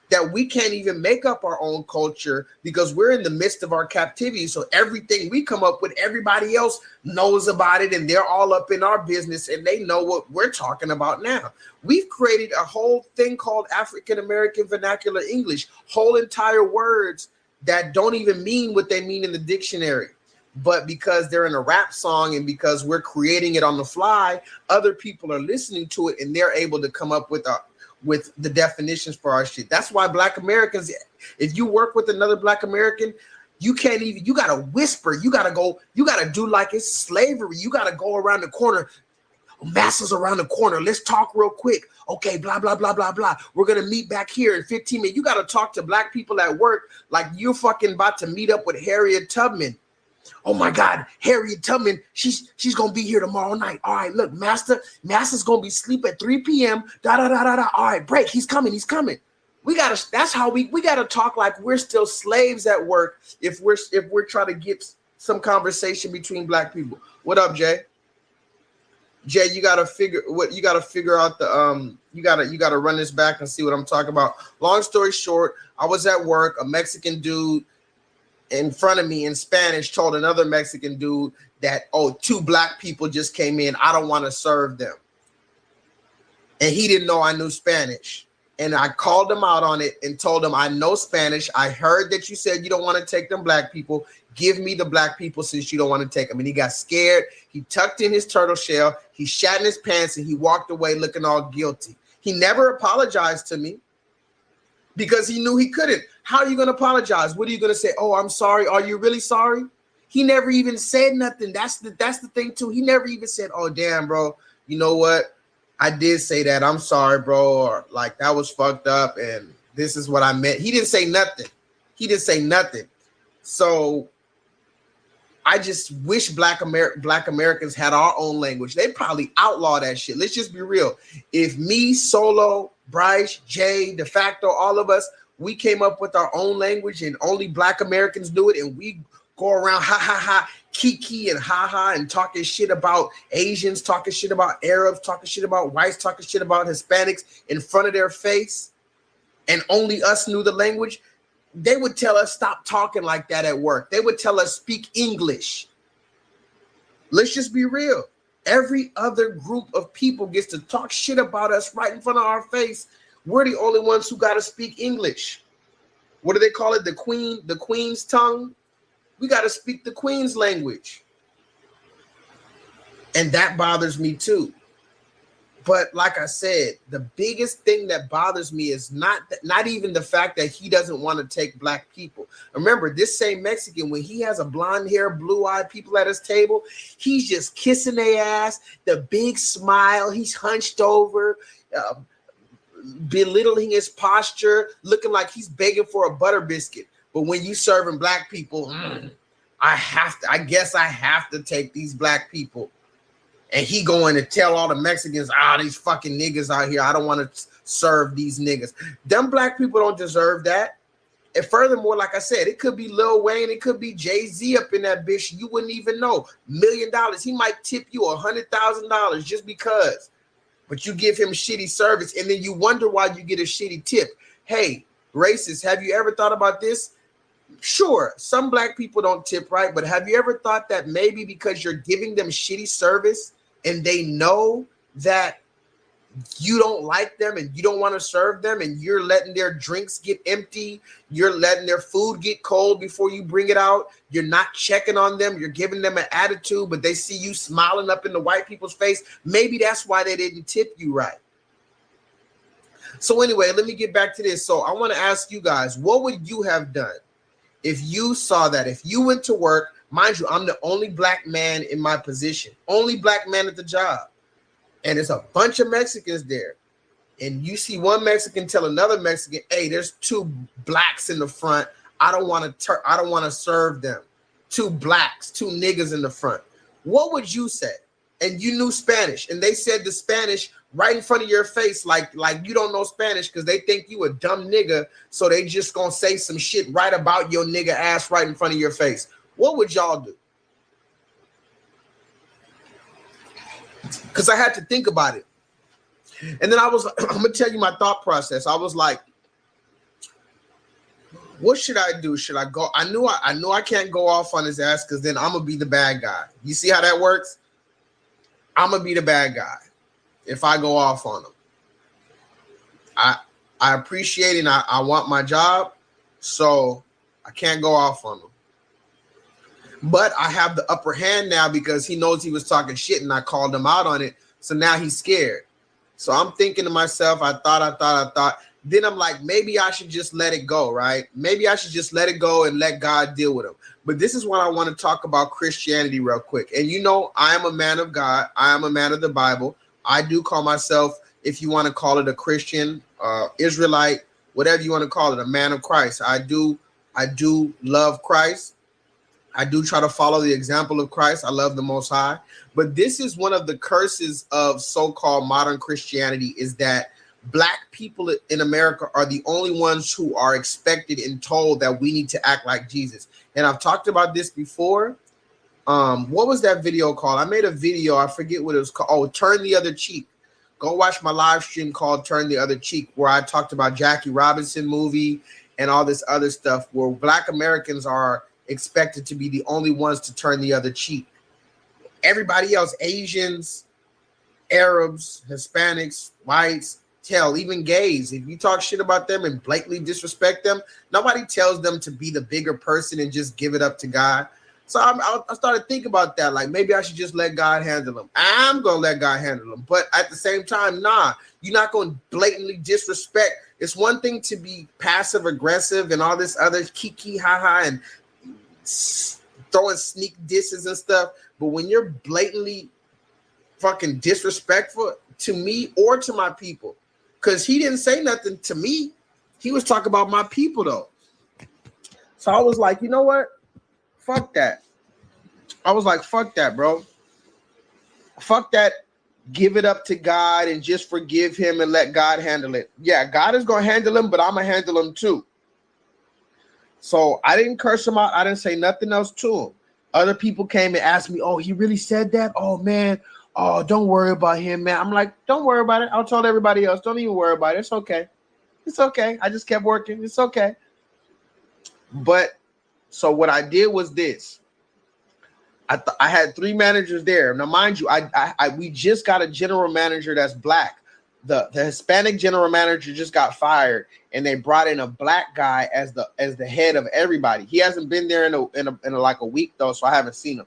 that we can't even make up our own culture because we're in the midst of our captivity. So everything we come up with, everybody else knows about it, and they're all up in our business and they know what we're talking about now. We've created a whole thing called African-American vernacular English, whole entire words that don't even mean what they mean in the dictionary. But because they're in a rap song and because we're creating it on the fly, other people are listening to it and they're able to come up with the definitions for our shit. That's why Black Americans, if you work with another Black American, you can't even, you gotta whisper, you gotta do like it's slavery. You gotta go around the corner. Massa's around the corner. Let's talk real quick. Okay, blah, blah, blah, blah, blah. We're gonna meet back here in 15 minutes. You gotta talk to Black people at work like you're fucking about to meet up with Harriet Tubman. Oh my God, Harriet Tubman, she's gonna be here tomorrow night. All right, look, Master's gonna be asleep at 3 p.m. Da da da da da. All right, break. He's coming. That's how we gotta talk like we're still slaves at work if we're trying to get some conversation between Black people. What up, Jay? Jay, you gotta figure out the you gotta run this back and see what I'm talking about. Long story short, I was at work, a Mexican dude in front of me in Spanish told another Mexican dude that, oh, 2 Black people just came in. I don't want to serve them. And he didn't know I knew Spanish. And I called him out on it and told him, I know Spanish. I heard that you said you don't want to take them Black people. Give me the Black people since you don't want to take them. And he got scared. He tucked in his turtle shell. He shat in his pants and he walked away looking all guilty. He never apologized to me because he knew he couldn't. How are you going to apologize? What are you going to say? Oh, I'm sorry. Are you really sorry? He never even said nothing. That's the thing too. He never even said, oh, damn, bro. You know what? I did say that. I'm sorry, bro. Or like, that was fucked up. And this is what I meant. He didn't say nothing. So I just wish Black Americans had our own language. They probably outlaw that shit. Let's just be real. If me, Solo, Bryce, Jay, De Facto, all of us, we came up with our own language and only Black Americans do it, and we go around ha ha ha, kiki and ha ha, and talking shit about Asians, talking shit about Arabs, talking shit about whites, talking shit about Hispanics in front of their face, and only us knew the language, they would tell us stop talking like that at work. They would tell us speak English. Let's just be real. Every other group of people gets to talk shit about us right in front of our face. We're the only ones who got to speak English. What do they call it? The Queen's tongue. We got to speak the Queen's language. And that bothers me too. But like I said, the biggest thing that bothers me is not even the fact that he doesn't want to take Black people. Remember, this same Mexican, when he has a blonde hair, blue-eyed people at his table, he's just kissing their ass, the big smile, he's hunched over, belittling his posture, looking like he's begging for a butter biscuit. But when you serving Black people, I guess I have to take these Black people. And he going to tell all the Mexicans, these fucking niggas out here, I don't want to serve these niggas. Them Black people don't deserve that. And furthermore, like I said, it could be Lil Wayne, it could be Jay-Z up in that bitch. You wouldn't even know. $1 million. He might tip you $100,000 just because. But you give him shitty service, and then you wonder why you get a shitty tip. Hey, racist, have you ever thought about this? Sure, some Black people don't tip right, but have you ever thought that maybe because you're giving them shitty service and they know that you don't like them and you don't want to serve them, and you're letting their drinks get empty, you're letting their food get cold before you bring it out, you're not checking on them, you're giving them an attitude, but they see you smiling up in the white people's face, maybe that's why they didn't tip you right. So anyway, let me get back to this. So I want to ask you guys, what would you have done if you saw that? If you went to work, mind you, I'm the only Black man in my position, only Black man at the job, and there's a bunch of Mexicans there, and you see one Mexican tell another Mexican, hey, there's 2 Blacks in the front, I don't want to serve them. 2 Blacks, 2 niggas in the front. What would you say? And you knew Spanish, and they said the Spanish right in front of your face, like you don't know Spanish because they think you a dumb nigga, so they just gonna say some shit right about your nigga ass right in front of your face. What would y'all do? Because I had to think about it. And then I'm gonna tell you my thought process. I was like, what should I do? Should I go? I knew I can't go off on his ass because then I'm gonna be the bad guy. You see how that works? I'm gonna be the bad guy if I go off on him. I appreciate it and I want my job, so I can't go off on him. But I have the upper hand now because he knows he was talking shit and I called him out on it. So now he's scared. So I'm thinking to myself, I thought. Then I'm like, maybe I should just let it go, right? Maybe I should just let it go and let God deal with him. But this is what I want to talk about Christianity real quick. And you know, I am a man of God. I am a man of the Bible. I do call myself, if you want to call it a Christian, Israelite, whatever you want to call it, a man of Christ. I do love Christ. I do try to follow the example of Christ. I love the Most High. But this is one of the curses of so-called modern Christianity, is that Black people in America are the only ones who are expected and told that we need to act like Jesus. And I've talked about this before. What was that video called? I made a video. I forget what it was called. Oh, Turn the Other Cheek. Go watch my live stream called Turn the Other Cheek, where I talked about Jackie Robinson movie and all this other stuff, where Black Americans are expected to be the only ones to turn the other cheek. Everybody else, Asians, Arabs, Hispanics, whites, even gays, if you talk shit about them and blatantly disrespect them, nobody tells them to be the bigger person and just give it up to God. So I started thinking about that. Like, maybe I should just let God handle them. I'm going to let God handle them. But at the same time, nah, you're not going to blatantly disrespect. It's one thing to be passive aggressive and all this other kiki, ha-ha, and throwing sneak disses and stuff, but when you're blatantly fucking disrespectful to me or to my people, because he didn't say nothing to me, he was talking about my people though. So I was like, you know what, fuck that. I was like, fuck that, bro. Fuck that. Give it up to God and just forgive him and let God handle it. Yeah, God is going to handle him, but I'm going to handle him too. So I didn't curse him out. I didn't say nothing else to him. Other people came and asked me, oh, he really said that? Oh, man. Oh, don't worry about him, man. I'm like, don't worry about it. I'll tell everybody else. Don't even worry about it. It's okay. It's okay. I just kept working. It's okay. But so what I did was this. I had 3 managers there. Now, mind you, we just got a general manager that's black. The Hispanic general manager just got fired, and they brought in a black guy as the head of everybody. He hasn't been there in like a week though, so I haven't seen him.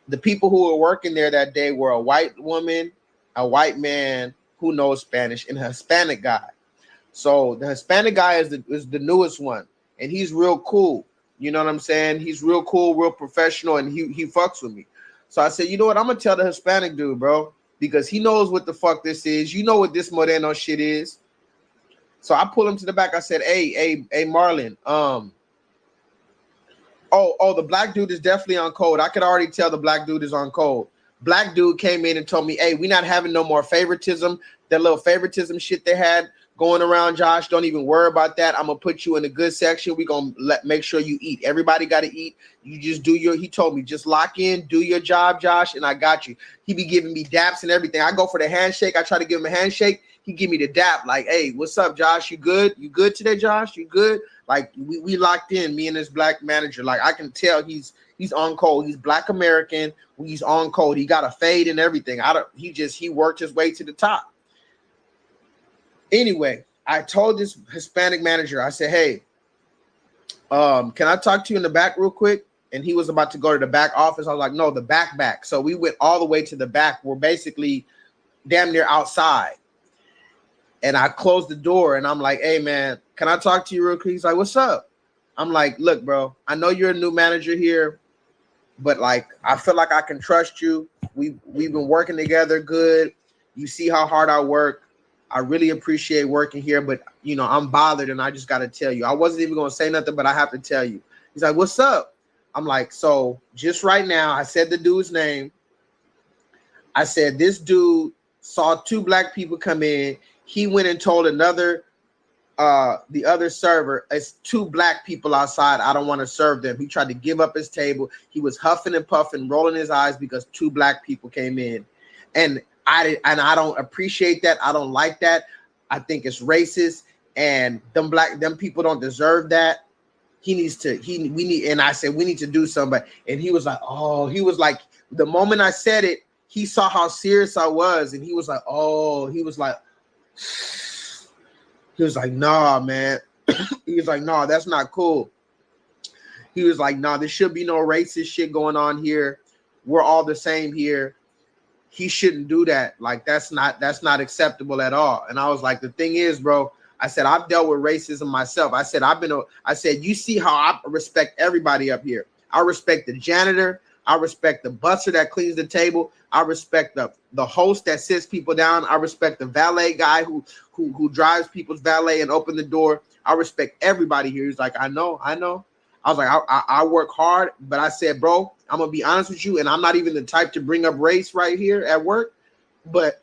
The people who were working there that day were a white woman, a white man who knows Spanish, and a Hispanic guy. So the Hispanic guy is the newest one, and he's real cool. You know what I'm saying? He's real cool, real professional, and he fucks with me. So I said, you know what? I'm gonna tell the Hispanic dude, bro, because he knows what the fuck this is. You know what this Moreno shit is. So I pull him to the back. I said, hey, Marlon. Oh, the black dude is definitely on code. I could already tell the black dude is on code. Black dude came in and told me, hey, we're not having no more favoritism. That little favoritism shit they had going around, Josh, don't even worry about that. I'm gonna put you in a good section. We're gonna make sure you eat. Everybody got to eat. You just do he told me, just lock in, do your job, Josh, and I got you. He be giving me daps and everything. I go for the handshake. I try to give him a handshake. He give me the dap, like, hey, what's up, Josh? You good? You good today, Josh? You good? Like, we locked in, me and this black manager. Like, I can tell he's on code. He's black American. He's on code. He got a fade and everything. He worked his way to the top. Anyway, I told this Hispanic manager, I said, hey, can I talk to you in the back real quick? And he was about to go to the back office. I was like, no, the back. So we went all the way to the back. We're basically damn near outside. And I closed the door and I'm like, hey, man, can I talk to you real quick? He's like, what's up? I'm like, look, bro, I know you're a new manager here, but like, I feel like I can trust you. We've been working together good. You see how hard I work. I really appreciate working here, but, you know, I'm bothered and I just got to tell you. I wasn't even going to say nothing, but I have to tell you. He's like, what's up? I'm like, so just right now, I said the dude's name. I said, this dude saw 2 black people come in. He went and told the other server, it's 2 black people outside. I don't want to serve them. He tried to give up his table. He was huffing and puffing, rolling his eyes because 2 black people came in. And I don't appreciate that. I don't like that. I think it's racist, and them people don't deserve that. And I said, we need to do something. And he was like, oh, the moment I said it, he saw how serious I was. And he was like, nah, man. He was like, nah, that's not cool. He was like, nah, there should be no racist shit going on here. We're all the same here. He shouldn't do that. Like, that's not acceptable at all. And I was like, the thing is, bro, I said, I've dealt with racism myself. I said, you see how I respect everybody up here. I respect the janitor. I respect the busser that cleans the table. I respect the host that sits people down. I respect the valet guy who drives people's valet and open the door. I respect everybody here. He's like, I know. I was like, I work hard, but I said, bro, I'm going to be honest with you, and I'm not even the type to bring up race right here at work, but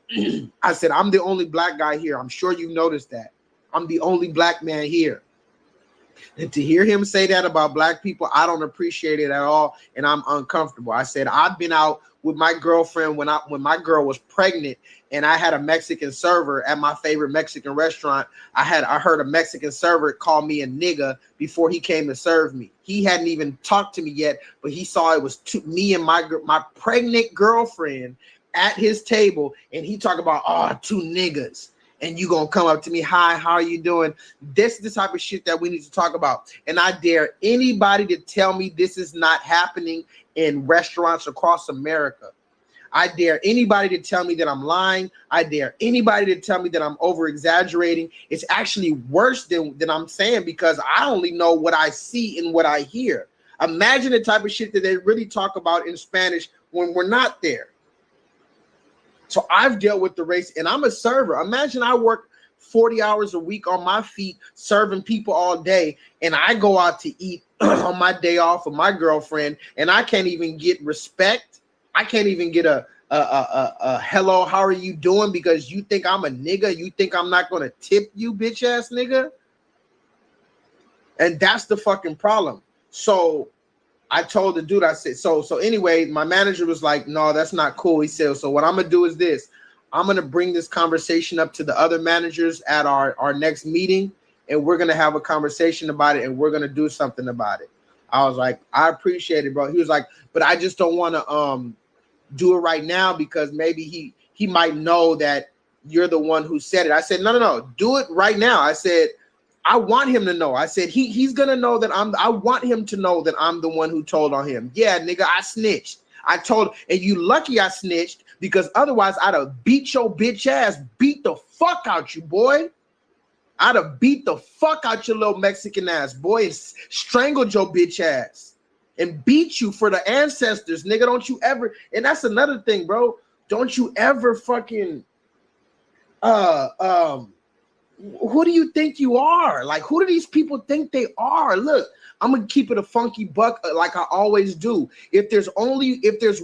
I said, I'm the only black guy here. I'm sure you've noticed that. I'm the only black man here. And to hear him say that about black people, I don't appreciate it at all, and I'm uncomfortable. I said, I've been out with my girlfriend when my girl was pregnant, and I had a Mexican server at my favorite Mexican restaurant. I heard a Mexican server call me a nigga before he came to serve me. He hadn't even talked to me yet, but he saw it was me and my pregnant girlfriend at his table, and he talked about 2 niggas. And you gonna come up to me, hi, how are you doing? This is the type of shit that we need to talk about. And I dare anybody to tell me this is not happening in restaurants across America. I dare anybody to tell me that I'm lying. I dare anybody to tell me that I'm over exaggerating. It's actually worse than I'm saying, because I only know what I see and what I hear. Imagine the type of shit that they really talk about in Spanish when we're not there. So I've dealt with the race, and I'm a server. Imagine I work 40 hours a week on my feet serving people all day, and I go out to eat on my day off with my girlfriend, and I can't even get respect. I can't even get a hello, how are you doing? Because you think I'm a nigga. You think I'm not gonna tip you, bitch ass nigga. And that's the fucking problem. So I told the dude, I said, so anyway, my manager was like, no, that's not cool. He said, so what I'm gonna do is this. I'm gonna bring this conversation up to the other managers at our next meeting, and we're gonna have a conversation about it, and we're gonna do something about it. I was like, I appreciate it, bro. He was like, but I just don't want to do it right now because maybe he might know that you're the one who said it. I said, no, do it right now. I said, I want him to know. I said, he's gonna know that I want him to know that I'm the one who told on him. Yeah, nigga, I snitched. I told, and you lucky I snitched because otherwise I'd have beat your bitch ass, beat the fuck out you, boy. I'd have beat the fuck out your little Mexican ass, boy, and strangled your bitch ass and beat you for the ancestors, nigga. Don't you ever, and that's another thing, bro. Don't you ever fucking, who do you think you are? Like, who do these people think they are? Look, I'm gonna keep it a funky buck like I always do. If there's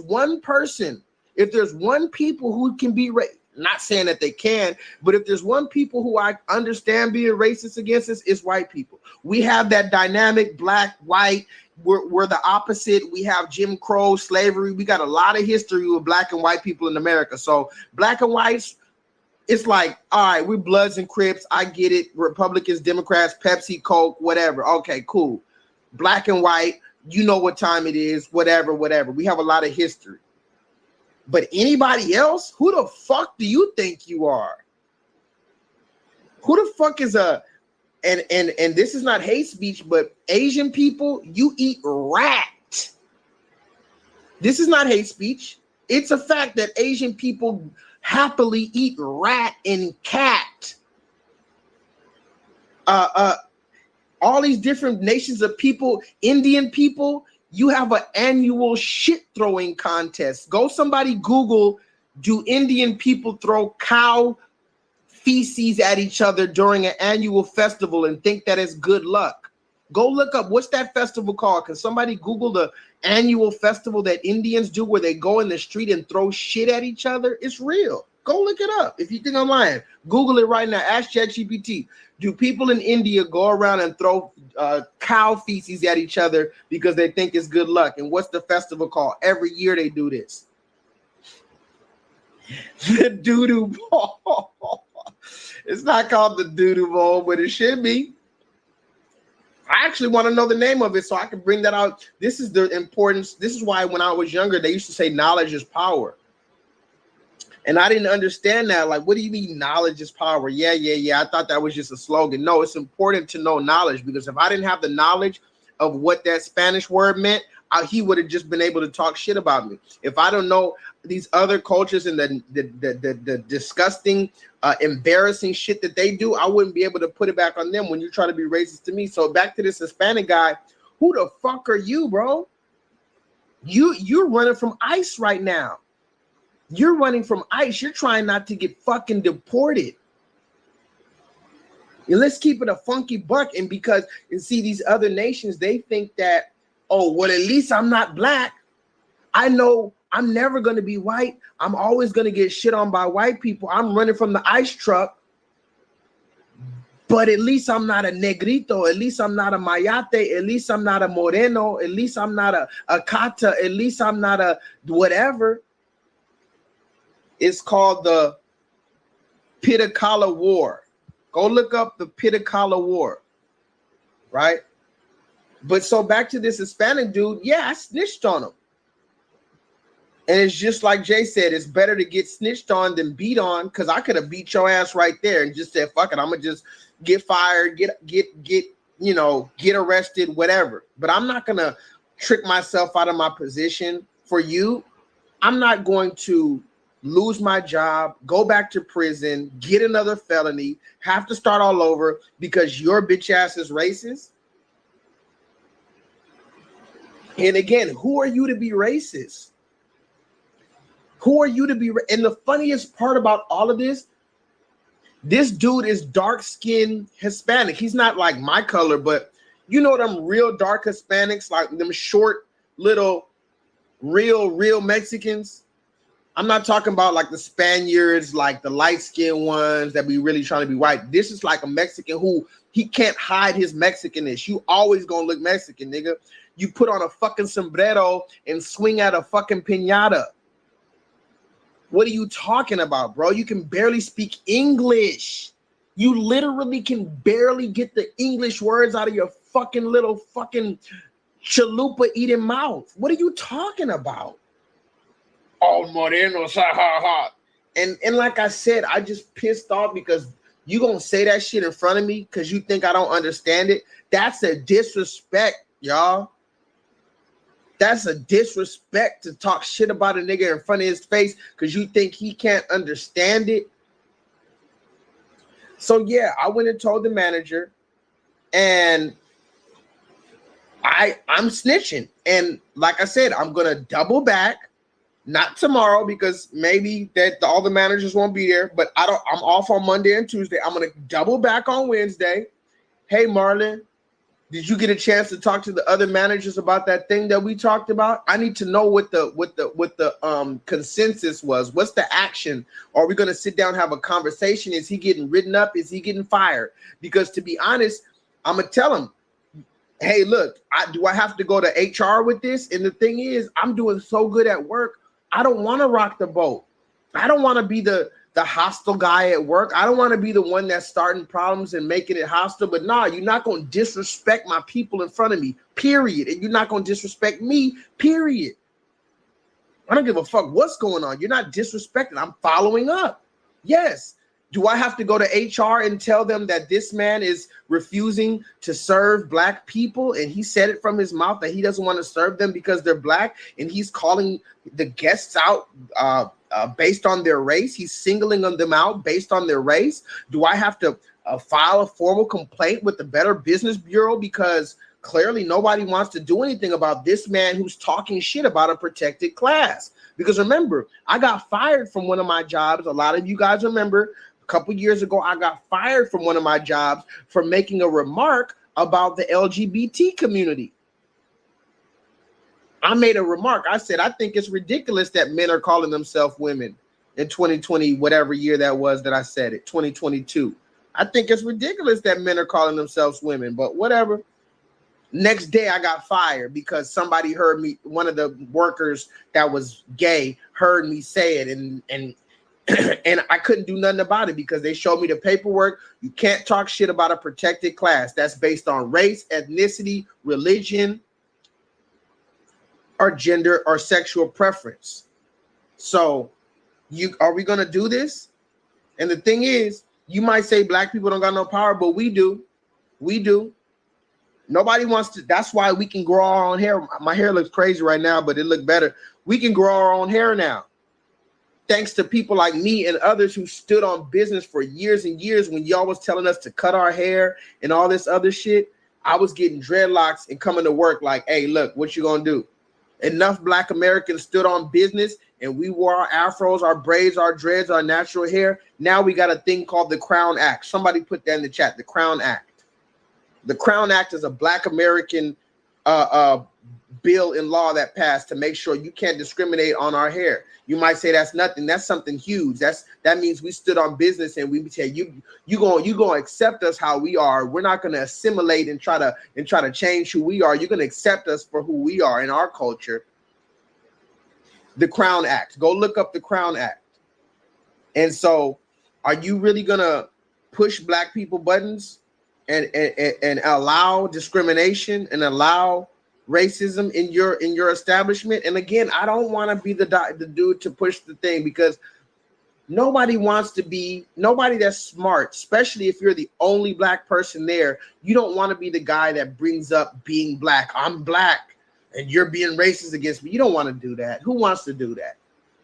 one person, if there's one people who can be not saying that they can, but if there's one people who I understand being racist against us, it's white people. We have that dynamic, black, white. We're the opposite. We have Jim Crow, slavery. We got a lot of history with black and white people in America. So black and whites, it's like, all right, we're Bloods and Crips. I get it. Republicans, Democrats, Pepsi, Coke, whatever. Okay, cool. Black and white, you know what time it is, whatever. We have a lot of history. But anybody else, who the fuck do you think you are? Who the fuck is and this is not hate speech, but Asian people, you eat rat. This is not hate speech. It's a fact that Asian people happily eat rat and cat. All these different nations of people, Indian people, you have an annual shit throwing contest. Go somebody Google, do Indian people throw cow feces at each other during an annual festival and think that it's good luck? Go look up, what's that festival called? Can somebody Google the annual festival that Indians do where they go in the street and throw shit at each other? It's real. Go look it up. If you think I'm lying, Google it right now. Ask ChatGPT. Do people in India go around and throw cow feces at each other because they think it's good luck? And what's the festival called? Every year they do this. The doo-doo ball. It's not called the doo-doo ball, but it should be. I actually want to know the name of it so I can bring that out. This is the importance. This is why when I was younger, they used to say knowledge is power. And I didn't understand that. Like, what do you mean knowledge is power? Yeah. I thought that was just a slogan. No, it's important to know knowledge, because if I didn't have the knowledge of what that Spanish word meant, he would have just been able to talk shit about me. If I don't know these other cultures and the disgusting, embarrassing shit that they do, I wouldn't be able to put it back on them when you try to be racist to me. So back to this Hispanic guy. Who the fuck are you, bro? You're running from ICE right now. You're running from ICE. You're trying not to get fucking deported. And let's keep it a funky buck. And because you see these other nations, they think that, oh, well, at least I'm not black. I know I'm never going to be white. I'm always going to get shit on by white people. I'm running from the ICE truck. But at least I'm not a negrito. At least I'm not a mayate. At least I'm not a moreno. At least I'm not a cata. At least I'm not a whatever. It's called the Pitacala War. Go look up the Pitacala War, right? But so back to this Hispanic dude, yeah, I snitched on him. And it's just like Jay said, it's better to get snitched on than beat on, because I could have beat your ass right there and just said, fuck it, I'm gonna just get fired, get arrested, whatever. But I'm not gonna trick myself out of my position for you. I'm not going to lose my job, go back to prison, get another felony, have to start all over because your bitch ass is racist. And again, who are you to be racist? Who are you to be? And the funniest part about all of this dude is dark-skinned Hispanic. He's not like my color, but You know them real dark Hispanics, like them short little real Mexicans. I'm not talking about like the Spaniards, like the light-skinned ones that be really trying to be white. This is like a Mexican who he can't hide his Mexicanness. You always gonna look Mexican, nigga. You put on a fucking sombrero and swing at a fucking piñata. What are you talking about, bro? You can barely speak English. You literally can barely get the English words out of your fucking little fucking chalupa eating mouth. What are you talking about? All morenos, ha ha ha. And like I said, I just pissed off because you gonna say that shit in front of me because you think I don't understand it. That's a disrespect, y'all. That's a disrespect to talk shit about a nigga in front of his face because you think he can't understand it. So yeah, I went and told the manager, and I'm snitching. And like I said, I'm gonna double back. Not tomorrow because maybe that all the managers won't be there, but I'm off on Monday and Tuesday. I'm gonna double back on Wednesday. Hey Marlon, did you get a chance to talk to the other managers about that thing that we talked about? I need to know what the consensus was. What's the action? Are we gonna sit down and have a conversation? Is he getting written up? Is he getting fired? Because to be honest, I'm gonna tell him, hey, look, do I have to go to HR with this? And the thing is, I'm doing so good at work. I don't want to rock the boat. I don't want to be the hostile guy at work. I don't want to be the one that's starting problems and making it hostile. But nah, you're not going to disrespect my people in front of me, period. And you're not going to disrespect me, period. I don't give a fuck what's going on. You're not disrespecting. I'm following up. Yes. Do I have to go to HR and tell them that this man is refusing to serve black people? And he said it from his mouth that he doesn't want to serve them because they're black. And he's calling the guests out based on their race. He's singling them out based on their race. Do I have to file a formal complaint with the Better Business Bureau? Because clearly nobody wants to do anything about this man who's talking shit about a protected class. Because remember, I got fired from one of my jobs. A lot of you guys remember, couple years ago, I got fired from one of my jobs for making a remark about the LGBT community. I made a remark. I said, I think it's ridiculous that men are calling themselves women in 2020, whatever year that was that I said it, 2022. I think it's ridiculous that men are calling themselves women, but whatever. Next day, I got fired because somebody heard me, one of the workers that was gay heard me say it, and and I couldn't do nothing about it because they showed me the paperwork. You can't talk shit about a protected class. That's based on race, ethnicity, religion, or gender or sexual preference. So are we going to do this? And the thing is, you might say black people don't got no power, but we do. We do. Nobody wants to. That's why we can grow our own hair. My hair looks crazy right now, but it looked better. We can grow our own hair now. Thanks to people like me and others who stood on business for years and years when y'all was telling us to cut our hair and all this other shit. I was getting dreadlocks and coming to work like, hey, look, what you gonna do? Enough black Americans stood on business and we wore our afros, our braids, our dreads, our natural hair. Now we got a thing called the Crown Act. Somebody put that in the chat, the Crown Act. The Crown Act is a black American bill in law that passed to make sure you can't discriminate on our hair. You might say that's nothing. That's something huge. That means we stood on business and we say you gonna accept us how we are. We're not gonna assimilate and try to change who we are. You're gonna accept us for who we are in our culture. The Crown Act. Go look up the Crown Act. And so, are you really gonna push black people buttons and allow discrimination and allow racism in your establishment? And again, I don't want to be the dude to push the thing because nobody that's smart, especially if you're the only black person there. You don't want to be the guy that brings up being black. I'm black and you're being racist against me. You don't want to do that. Who wants to do that?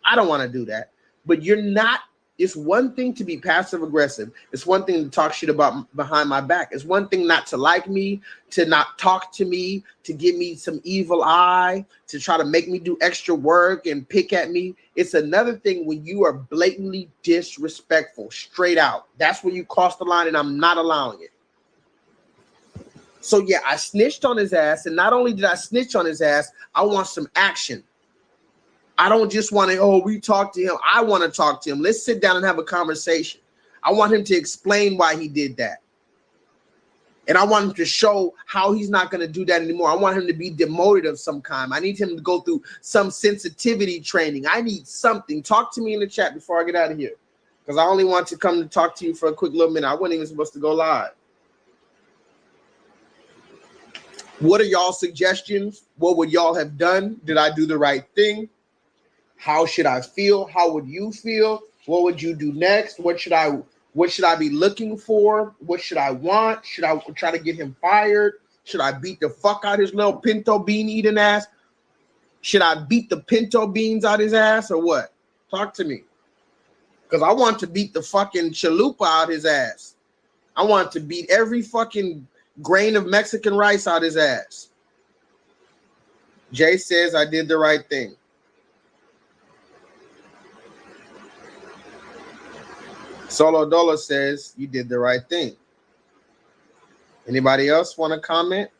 I don't want to do that. But you're not. It's one thing to be passive aggressive. It's one thing to talk shit about behind my back. It's one thing not to like me, to not talk to me, to give me some evil eye, to try to make me do extra work and pick at me. It's another thing when you are blatantly disrespectful, straight out. That's when you cross the line and I'm not allowing it. So yeah, I snitched on his ass, and not only did I snitch on his ass, I want some action. I don't just want to, oh, we talk to him. I want to talk to him. Let's sit down and have a conversation. I want him to explain why he did that. And I want him to show how he's not going to do that anymore. I want him to be demoted of some kind. I need him to go through some sensitivity training. I need something. Talk to me in the chat before I get out of here, because I only want to come to talk to you for a quick little minute. I wasn't even supposed to go live. What are y'all suggestions? What would y'all have done? Did I do the right thing? How should I feel? How would you feel? What would you do next? What should I be looking for? What should I want? Should I try to get him fired? Should I beat the fuck out his little pinto bean eating ass? Should I beat the pinto beans out his ass or what? Talk to me. Because I want to beat the fucking chalupa out his ass. I want to beat every fucking grain of Mexican rice out his ass. Jay says I did the right thing. Solo Dollar says you did the right thing. Anybody else want to comment?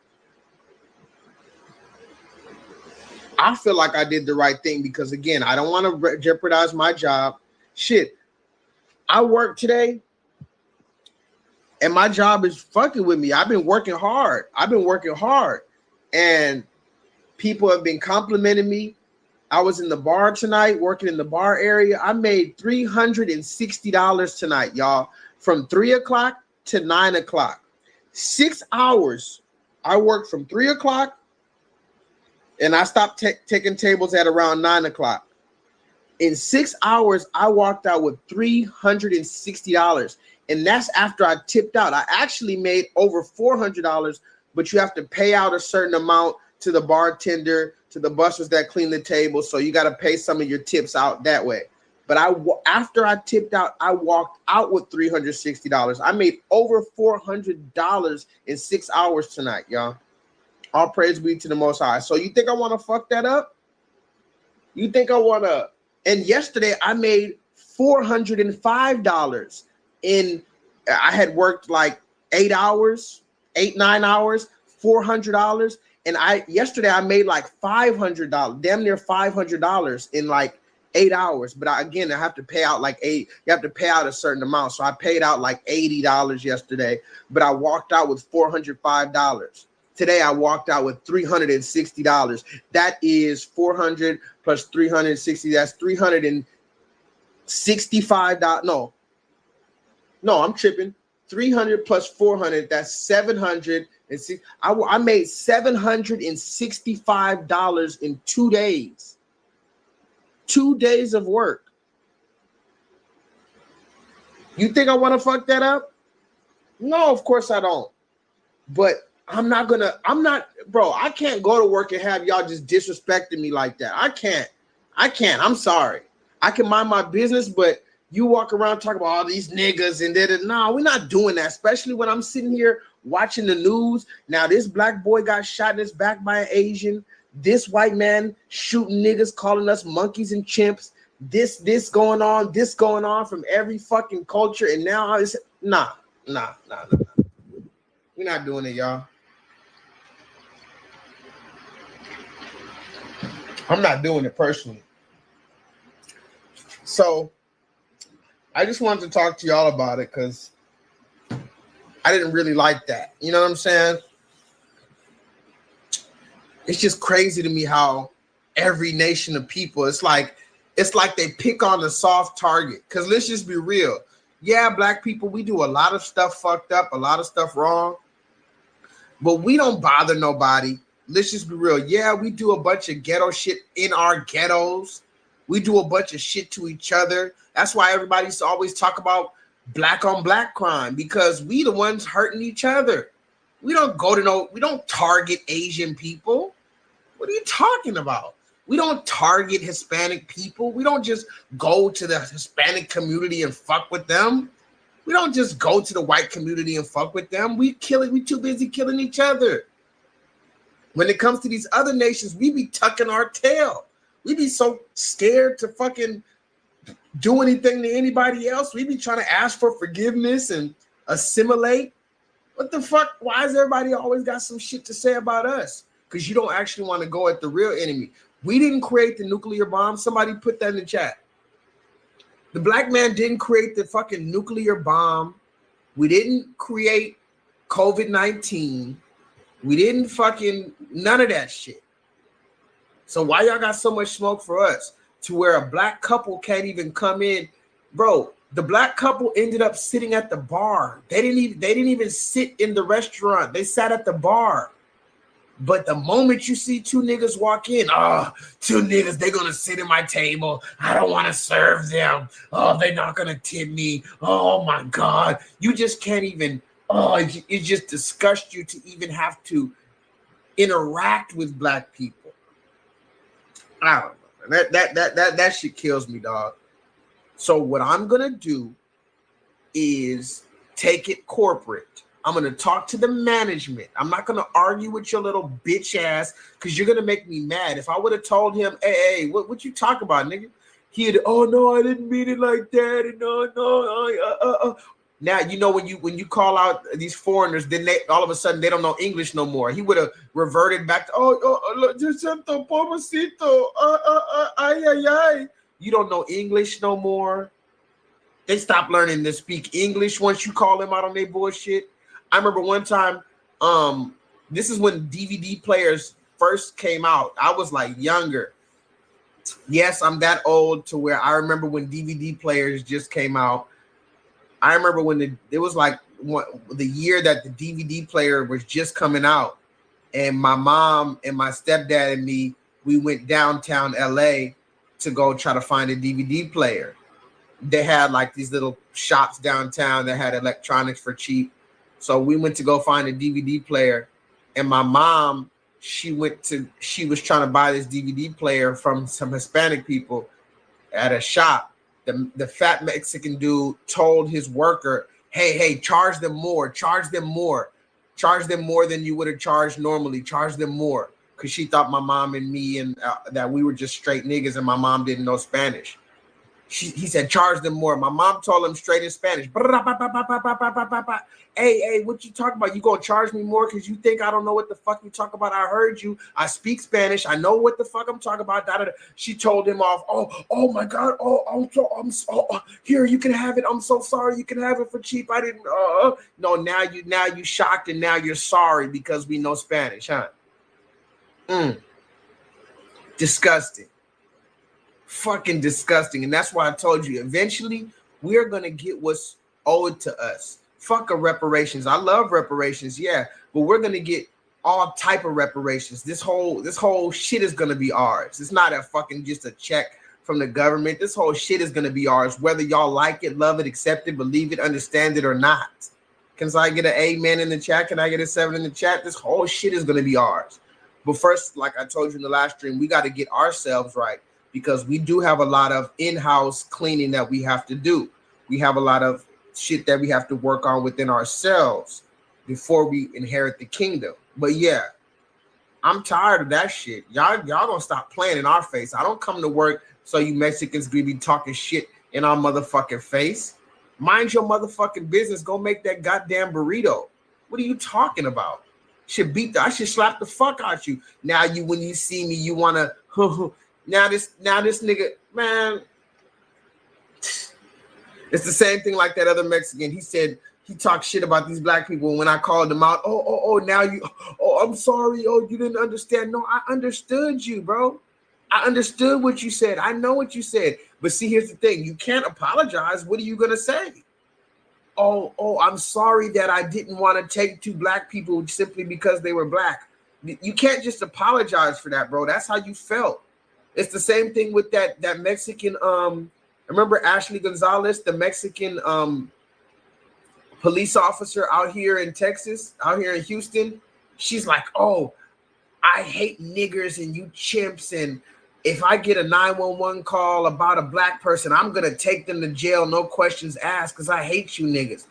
I feel like I did the right thing because, again, I don't want to jeopardize my job. Shit, I work today, and my job is fucking with me. I've been working hard. And people have been complimenting me. I was in the bar tonight, working in the bar area. I made $360 tonight, y'all, from 3 o'clock to 9 o'clock. 6 hours. I worked from 3 o'clock, and I stopped taking tables at around 9 o'clock. In 6 hours, I walked out with $360, and that's after I tipped out. I actually made over $400, but you have to pay out a certain amount to the bartender, to the bussers that clean the table, so you got to pay some of your tips out that way. But after I tipped out, I walked out with $360. I made over $400 in 6 hours tonight, y'all. All praise be to the Most High. So you think I want to fuck that up? You think I want to? And yesterday I made $405 in. I had worked like 8 hours, 9 hours, $400. And yesterday I made like $500, damn near $500 in like 8 hours. But I have to pay out like you have to pay out a certain amount. So I paid out like $80 yesterday, but I walked out with $405. Today I walked out with $360. That is 400 plus 360. That's $365. No, I'm tripping. 300 plus 400. That's 700. I made $765 in 2 days. 2 days of work. You think I want to fuck that up? No, of course I don't. But I'm not, bro, I can't go to work and have y'all just disrespecting me like that. I can't. I'm sorry. I can mind my business, but you walk around talking about all these niggas and that. No, we're not doing that, especially when I'm sitting here watching the news. Now, this black boy got shot in his back by an Asian. This white man shooting niggas, calling us monkeys and chimps. This going on from every fucking culture. And now it's nah. We're not doing it, y'all. I'm not doing it personally. So I just wanted to talk to y'all about it because I didn't really like that. You know what I'm saying? It's just crazy to me how every nation of people, it's like they pick on the soft target. Because let's just be real. Yeah, black people, we do a lot of stuff fucked up, a lot of stuff wrong, but we don't bother nobody. Let's just be real. Yeah, we do a bunch of ghetto shit in our ghettos. We do a bunch of shit to each other. That's why everybody's always talk about black on black crime, because we the ones hurting each other. We don't target Asian people. What are you talking about? We don't target Hispanic people. We don't just go to the Hispanic community and fuck with them. We don't just go to the white community and fuck with them. We too busy killing each other. When it comes to these other nations, we be tucking our tail. We be so scared to fucking do anything to anybody else. We be trying to ask for forgiveness and assimilate. What the fuck? Why has everybody always got some shit to say about us? Because you don't actually want to go at the real enemy. We didn't create the nuclear bomb. Somebody put that in the chat. The black man didn't create the fucking nuclear bomb. We didn't create COVID-19. We didn't fucking none of that shit. So why y'all got so much smoke for us to where a black couple can't even come in? Bro, the black couple ended up sitting at the bar. They didn't even sit in the restaurant. They sat at the bar. But the moment you see two niggas walk in, two niggas, they're going to sit at my table. I don't want to serve them. Oh, they're not going to tip me. Oh, my God. You just can't even, it just disgusts you to even have to interact with black people. I don't know. That shit kills me, dog. So what I'm going to do is take it corporate. I'm going to talk to the management. I'm not going to argue with your little bitch ass because you're going to make me mad. If I would have told him, hey, what you talk about, nigga? He'd, oh, no, I didn't mean it like that. And no. Now, you know, when you call out these foreigners, then they all of a sudden they don't know English no more. He would have reverted back to, you don't know English no more. They stop learning to speak English once you call them out on their bullshit. I remember one time, this is when DVD players first came out. I was like younger. Yes, I'm that old to where I remember when DVD players just came out. I remember when it was like the year that the DVD player was just coming out. And my mom and my stepdad and me, we went downtown LA to go try to find a DVD player. They had like these little shops downtown that had electronics for cheap. So we went to go find a DVD player, and my mom, she was trying to buy this DVD player from some Hispanic people at a shop. The fat Mexican dude told his worker, hey, charge them more than you would have charged normally, charge them more. Because she thought my mom and me and that we were just straight niggas and my mom didn't know Spanish. He said, charge them more. My mom told him straight in Spanish. Hey, what you talking about? You gonna charge me more because you think I don't know what the fuck you talk about? I heard you. I speak Spanish. I know what the fuck I'm talking about. She told him off. Oh my God. Here, you can have it. I'm so sorry. You can have it for cheap. I didn't. No, now you shocked and now you're sorry because we know Spanish, huh? Disgusting. Fucking disgusting. And that's why I told you eventually we're gonna get what's owed to us. Fuck a reparations. I love reparations, yeah, but we're gonna get all type of reparations. This whole shit is gonna be ours. It's not a fucking just a check from the government. This whole shit is gonna be ours, whether y'all like it, love it, accept it, believe it, understand it or not. Can I get an amen in the chat? Can I get a 7 in the chat? This whole shit is gonna be ours. But first, like I told you in the last stream, we got to get ourselves right. Because we do have a lot of in-house cleaning that we have to do. We have a lot of shit that we have to work on within ourselves before we inherit the kingdom. But yeah, I'm tired of that shit. Y'all gonna stop playing in our face. I don't come to work so you Mexicans gonna be talking shit in our motherfucking face. Mind your motherfucking business. Go make that goddamn burrito. What are you talking about? I should slap the fuck out you. Now when you see me, you wanna Now this nigga, man, it's the same thing like that other Mexican. He said he talked shit about these black people. When I called him out, now I'm sorry. Oh, you didn't understand. No, I understood you, bro. I understood what you said. I know what you said. But see, here's the thing. You can't apologize. What are you going to say? Oh, I'm sorry that I didn't want to take two black people simply because they were black. You can't just apologize for that, bro. That's how you felt. It's the same thing with that Mexican. Remember Ashley Gonzalez, the Mexican police officer out here in Texas, out here in Houston. She's like, oh, I hate niggers and you chimps. And if I get a 911 call about a black person, I'm going to take them to jail. No questions asked because I hate you niggas.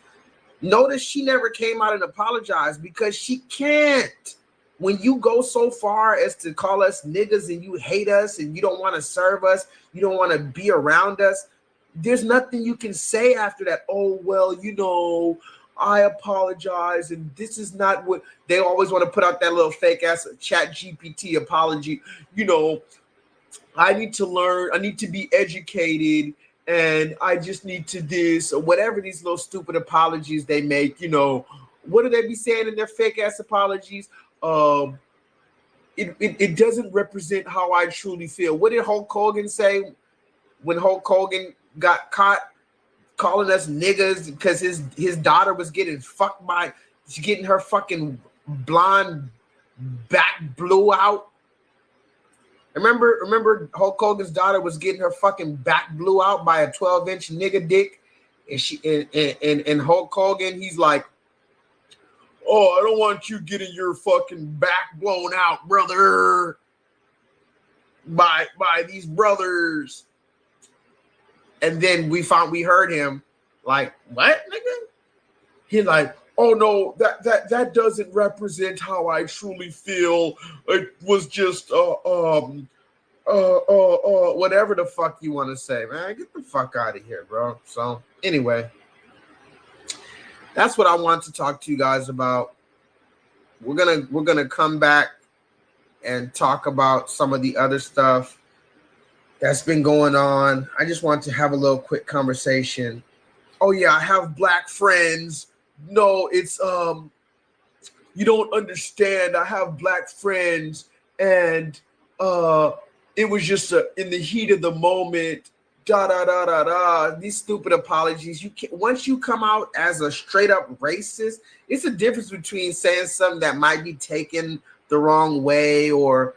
Notice she never came out and apologized because she can't. When you go so far as to call us niggas and you hate us and you don't want to serve us, you don't want to be around us, there's nothing you can say after that. Oh, well, I apologize, and this is not what they always want to put out, that little fake ass chat GPT apology. You know, I need to learn, I need to be educated, and I just need to this, or whatever these little stupid apologies they make. You know, what do they be saying in their fake ass apologies? It doesn't represent how I truly feel. What did Hulk Hogan say when Hulk Hogan got caught calling us niggas because his daughter was getting fucked by, getting her fucking blonde back blew out? Remember Hulk Hogan's daughter was getting her fucking back blew out by a 12-inch nigga dick, and Hulk Hogan, he's like, oh, I don't want you getting your fucking back blown out, brother, by these brothers. And then we heard him like, what, nigga? He's like, oh no, that doesn't represent how I truly feel. It was just whatever the fuck you want to say, man. Get the fuck out of here, bro. So anyway, that's what I want to talk to you guys about. We're gonna come back and talk about some of the other stuff that's been going on. I just want to have a little quick conversation. Oh yeah, I have black friends. No, it's you don't understand. I have black friends, and it was just in the heat of the moment. These stupid apologies. You can't, once you come out as a straight up racist, it's a difference between saying something that might be taken the wrong way, or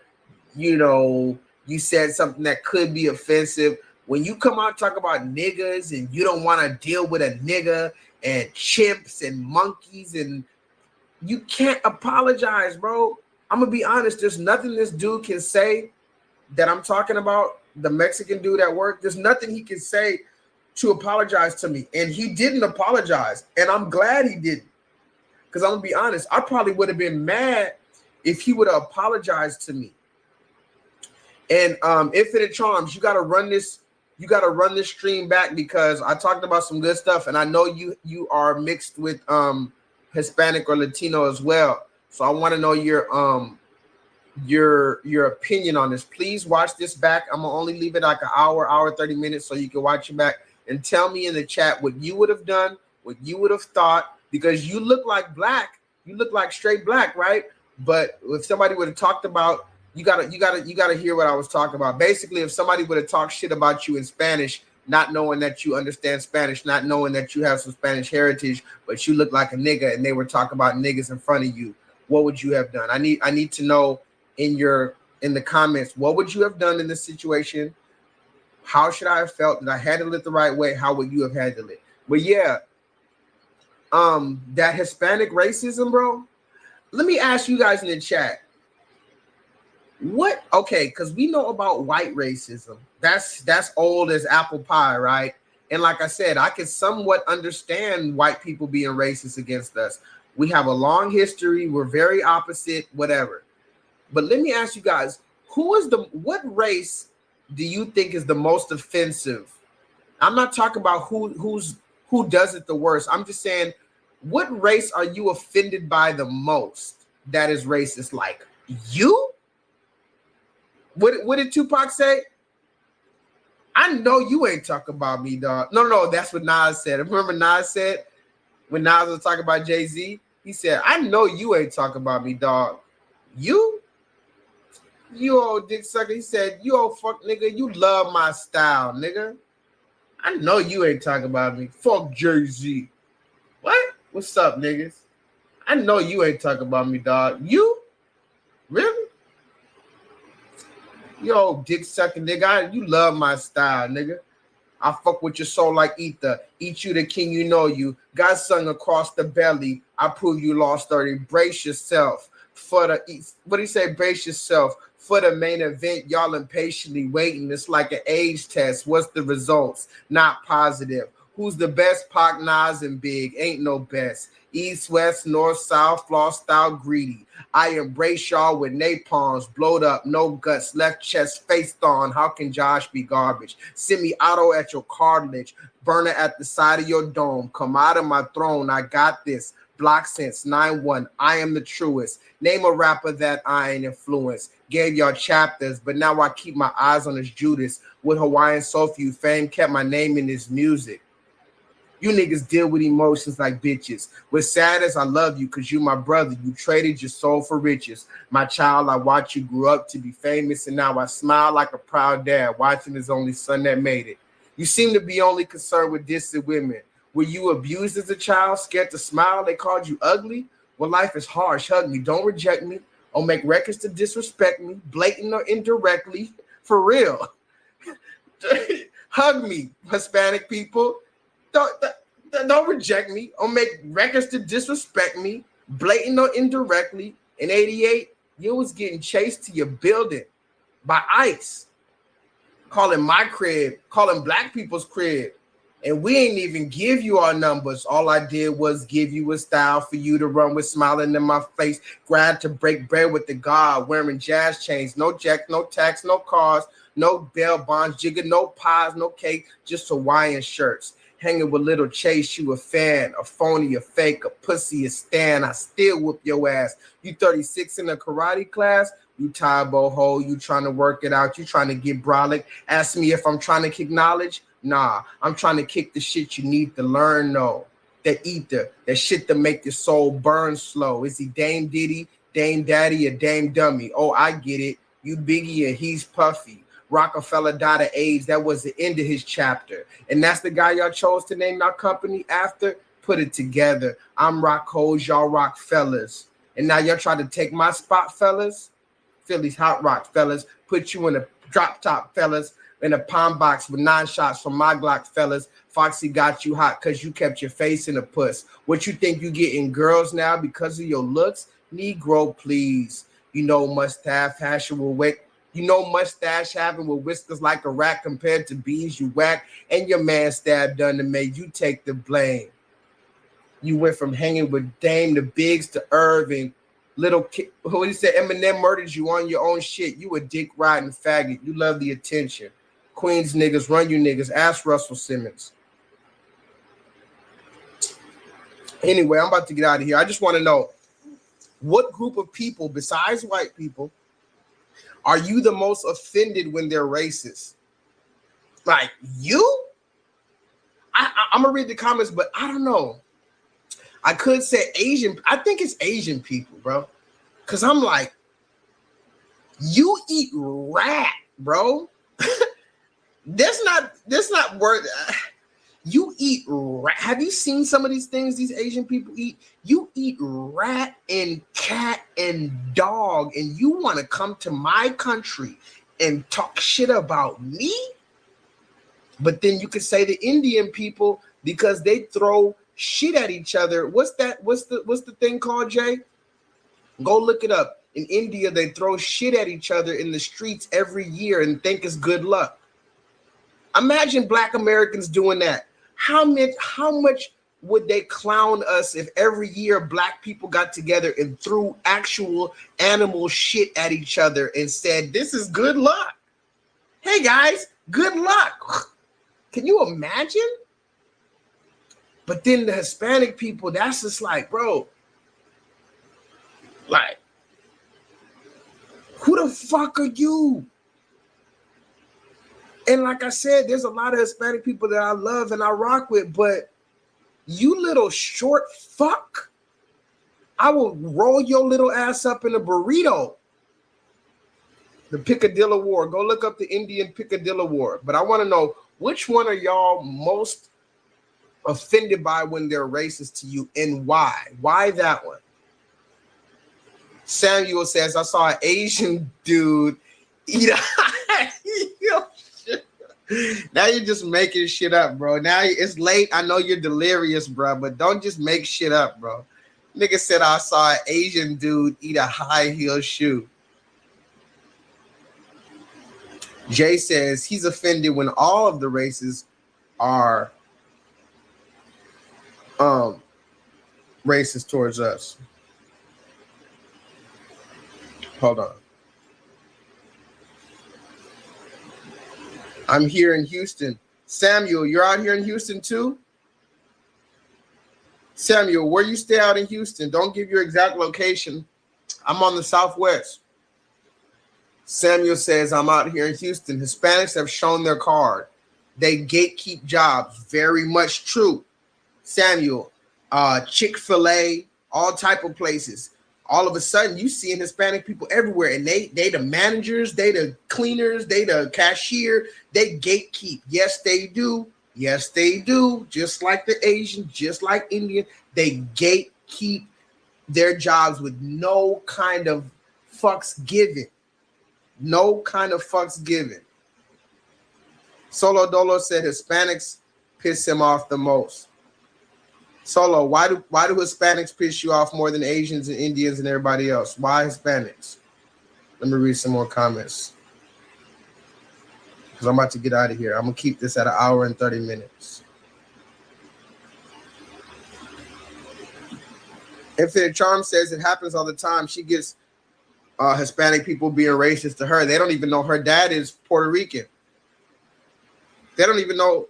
you know, you said something that could be offensive. When you come out and talk about niggas and you don't want to deal with a nigga and chimps and monkeys, and you can't apologize, bro. I'm gonna be honest, there's nothing this dude can say that I'm talking about, the Mexican dude at work. There's nothing he can say to apologize to me, and he didn't apologize, and I'm glad he didn't, because I'm gonna be honest, I probably would have been mad if he would have apologized to me. And Infinite Charms, you gotta run this stream back, because I talked about some good stuff, and I know you are mixed with Hispanic or Latino as well, so I want to know your opinion on this. Please watch this back. I'm gonna only leave it like an hour 30 minutes, so you can watch it back and tell me in the chat what you would have done, what you would have thought, because you look like black, you look like straight black, right? But if somebody would have talked about, you gotta hear what I was talking about. Basically, if somebody would have talked shit about you in Spanish, not knowing that you understand Spanish, not knowing that you have some Spanish heritage, but you look like a nigga, and they were talking about niggas in front of you, what would you have done? I need to know in the comments, what would you have done in this situation? How should I have felt? Did I handle it the right way? How would you have handled it? But yeah, that Hispanic racism, bro. Let me ask you guys in the chat. What? Okay, because we know about white racism. That's old as apple pie, right? And like I said, I can somewhat understand white people being racist against us. We have a long history. We're very opposite, whatever. But let me ask you guys, what race do you think is the most offensive? I'm not talking about who does it the worst. I'm just saying, what race are you offended by the most that is racist? Like you? What did Tupac say? I know you ain't talking about me, dog. No, that's what Nas said. Remember Nas said, when Nas was talking about Jay-Z, he said, I know you ain't talking about me, dog. You old dick sucker. He said, you old fuck nigga, you love my style, nigga. I know you ain't talking about me. Fuck Jay-Z. What? What's up, niggas? I know you ain't talking about me, dog. You? Really? You old dick sucking nigga. You love my style, nigga. I fuck with your soul like ether. Eat you the king, you know you. God sung across the belly. I prove you lost 30. Brace yourself for the, what do you say? Brace yourself for the main event. Y'all impatiently waiting. It's like an age test. What's the results? Not positive. Who's the best? Pac, Nas, and Big. Ain't no best. East, west, north, south, floss style, greedy. I embrace y'all with napalms, blowed up, no guts, left chest, face on. How can Josh be garbage? Semi-auto at your cartilage, burner at the side of your dome. Come out of my throne, I got this. Block sense 9-1. I am the truest. Name a rapper that I ain't influenced. Gave y'all chapters, but now I keep my eyes on this Judas. With Hawaiian Soul Food fame, kept my name in his music. You niggas deal with emotions like bitches. With sadness, I love you because you my brother. You traded your soul for riches. My child, I watched you grew up to be famous, and now I smile like a proud dad watching his only son that made it. You seem to be only concerned with distant women. Were you abused as a child, scared to smile? They called you ugly? Well, life is harsh. Hug me. Don't reject me or make records to disrespect me, blatant or indirectly. For real. Hug me, Hispanic people. Don't reject me or make records to disrespect me, blatant or indirectly. In 88, you was getting chased to your building by ICE, calling my crib, calling black people's crib. And we ain't even give you our numbers. All I did was give you a style for you to run with, smiling in my face, glad to break bread with the God, wearing jazz chains, no jack, no tax, no cars, no bail bonds, jigger, no pies, no cake, just Hawaiian shirts. Hanging with little Chase, you a fan, a phony, a fake, a pussy, a stan. I still whoop your ass. You 36 in a karate class, you Tybo ho, you trying to work it out, you trying to get brolic. Ask me if I'm trying to kick knowledge. Nah, I'm trying to kick the shit you need to learn, no. That ether, that shit to make your soul burn slow. Is he Dame Diddy, Dame Daddy, or Dame Dummy? Oh, I get it. You Biggie and he's Puffy. Rockefeller died of AIDS. That was the end of his chapter. And that's the guy y'all chose to name our company after? Put it together. I'm rock hoes, y'all rock fellas. And now y'all try to take my spot, fellas? Philly's hot rock, fellas. Put you in a drop top, fellas. In a palm box with 9 shots from my Glock, fellas. Foxy got you hot because you kept your face in a puss. What you think you getting girls now because of your looks? Negro, please. You know mustache fashion will wake. You know mustache having with whiskers like a rat compared to bees you whack. And your man stabbed done to make you take the blame. You went from hanging with Dame to Biggs to Irving. Little kid, who he said Eminem murdered you on your own shit. You a dick riding faggot. You love the attention. Queens niggas, run you niggas. Ask Russell Simmons. Anyway, I'm about to get out of here. I just want to know, what group of people besides white people are you the most offended when they're racist? Like you? I'm gonna read the comments, but I don't know. I could say Asian. I think it's Asian people, bro. Cause I'm like, you eat rat, bro. That's not word. You eat rat. Have you seen some of these things these Asian people eat? You eat rat and cat and dog, and you want to come to my country and talk shit about me? But then you could say the Indian people, because they throw shit at each other. What's that? What's the thing called, Jay? Go look it up. In India, they throw shit at each other in the streets every year and think it's good luck. Imagine Black Americans doing that. How much would they clown us if every year Black people got together and threw actual animal shit at each other and said, this is good luck. Hey guys, good luck. Can you imagine? But then the Hispanic people, that's just like, bro, like, who the fuck are you? And like I said, there's a lot of Hispanic people that I love and I rock with, but you little short fuck, I will roll your little ass up in a burrito. The Piccadilly War. Go look up the Indian Piccadilly War. But I want to know, which one are y'all most offended by when they're racist to you, and why? Why that one? Samuel says, I saw an Asian dude eat a Now you're just making shit up, bro. Now it's late. I know you're delirious, bro, but don't just make shit up, bro. Nigga said I saw an Asian dude eat a high heel shoe. Jay says he's offended when all of the races are racist towards us. Hold on. I'm here in Houston. Samuel, you're out here in Houston too? Samuel, where you stay out in Houston? Don't give your exact location. I'm on the Southwest. Samuel says, I'm out here in Houston. Hispanics have shown their card. They gatekeep jobs. Very much true. Samuel, Chick-fil-A, all type of places. All of a sudden, you seeing Hispanic people everywhere, and they the managers, they the cleaners, they the cashier, they gatekeep. Yes, they do. Yes, they do. Just like the Asian, just like Indian, they gatekeep their jobs with no kind of fucks given. No kind of fucks given. Solo Dolo said Hispanics piss him off the most. Solo, why do Hispanics piss you off more than Asians and Indians and everybody else? Why Hispanics? Let me read some more comments. Because I'm about to get out of here. I'm going to keep this at 1 hour and 30 minutes. Infinite Charm says it happens all the time. She gets Hispanic people being racist to her. They don't even know her dad is Puerto Rican. They don't even know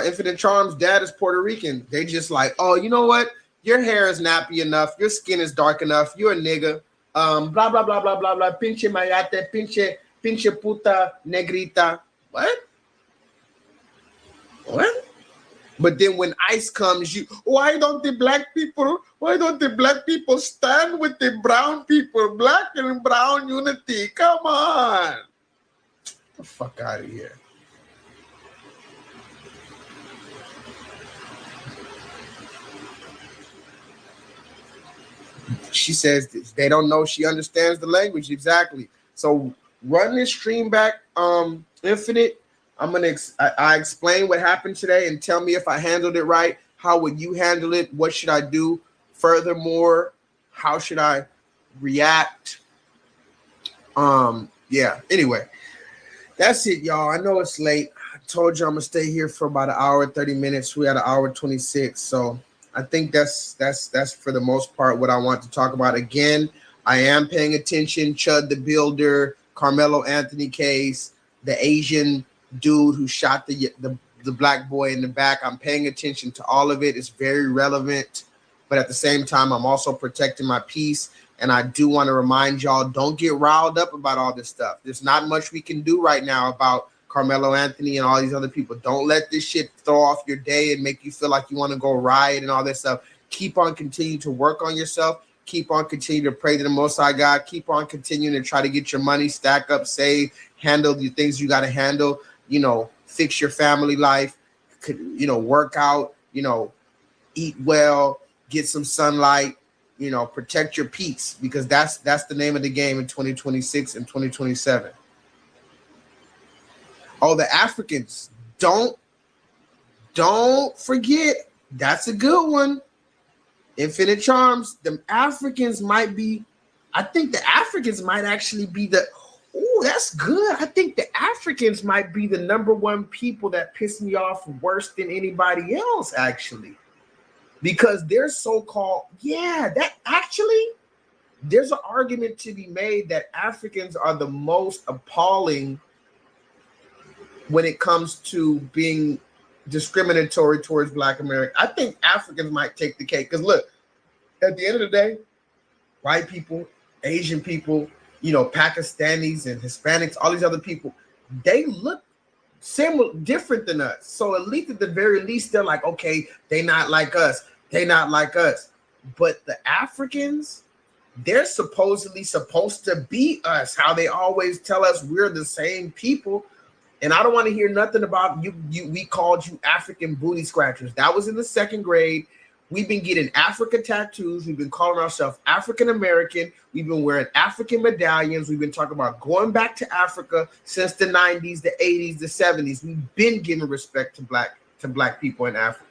Infinite Charm's dad is Puerto Rican. They just like, oh, you know what? Your hair is nappy enough. Your skin is dark enough. You're a nigga. Blah, blah, blah, blah, blah, blah. Pinche mayate, pinche puta negrita. What? What? But then when ICE comes, why don't the black people stand with the brown people? Black and brown unity. Come on. Get the fuck out of here. She says they don't know she understands the language. Exactly. So run this stream back, Infinite. I explain what happened today and tell me if I handled it right. How would you handle it? What should I do? Furthermore, how should I react? Yeah. Anyway, that's it, y'all. I know it's late. I told you I'm gonna stay here for about 1 hour, 30 minutes. We had 1 hour 26. So I think that's for the most part what I want to talk about. Again, I am paying attention. Chud the Builder, Carmelo Anthony case, the Asian dude who shot the black boy in the back. I'm paying attention to all of it. It's very relevant, but at the same time, I'm also protecting my peace. And I do want to remind y'all, don't get riled up about all this stuff. There's not much we can do right now about Carmelo Anthony and all these other people. Don't let this shit throw off your day and make you feel like you want to go riot and all this stuff. Keep on continuing to work on yourself. Keep on continuing to pray to the Most High God. Keep on continuing to try to get your money, stack up, save, handle the things you got to handle. You know, fix your family life. You know, work out. You know, eat well. Get some sunlight. You know, protect your peace, because that's the name of the game in 2026 and 2027. Oh, the Africans. Don't forget. That's a good one. Infinite Charms. The Africans might be, I think the Africans might actually be the, oh, that's good. I think the Africans might be the #1 people that piss me off worse than anybody else, actually. Because they're so-called, yeah, that actually, there's an argument to be made that Africans are the most appalling when it comes to being discriminatory towards Black Americans. I think Africans might take the cake. Because look, at the end of the day, white people, Asian people, you know, Pakistanis and Hispanics, all these other people, they look similar, different than us. So at least, at the very least, they're like, okay, they not like us. They not like us. But the Africans, they're supposedly supposed to be us. How they always tell us we're the same people. And I don't want to hear nothing about you. We called you African booty scratchers. That was in the 2nd grade. We've been getting Africa tattoos. We've been calling ourselves African American. We've been wearing African medallions. We've been talking about going back to Africa since the 90s, the 80s, the 70s. We've been giving respect to black people in Africa.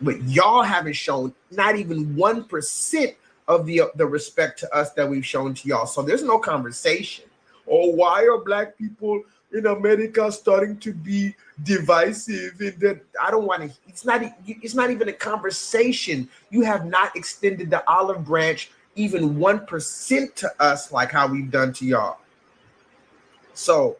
But y'all haven't shown not even 1% of the respect to us that we've shown to y'all. So there's no conversation. Oh, why are black people in America starting to be divisive, and that I don't want to. It's not even a conversation. You have not extended the olive branch even 1% to us like how we've done to y'all. So,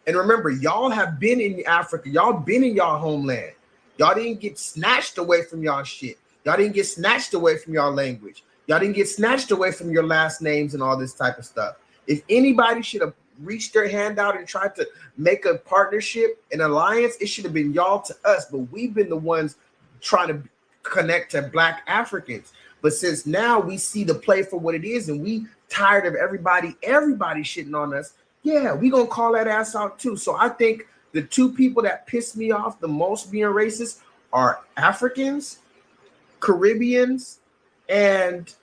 and remember, y'all have been in Africa. Y'all been in y'all homeland. Y'all didn't get snatched away from y'all shit. Y'all didn't get snatched away from y'all language. Y'all didn't get snatched away from your last names and all this type of stuff. If anybody should have reached their hand out and tried to make a partnership, an alliance, it should have been y'all to us. But we've been the ones trying to connect to Black Africans. But since now we see the play for what it is, and we tired of everybody shitting on us, yeah, we gonna call that ass out too. So I think the two people that piss me off the most being racist are Africans, Caribbeans, and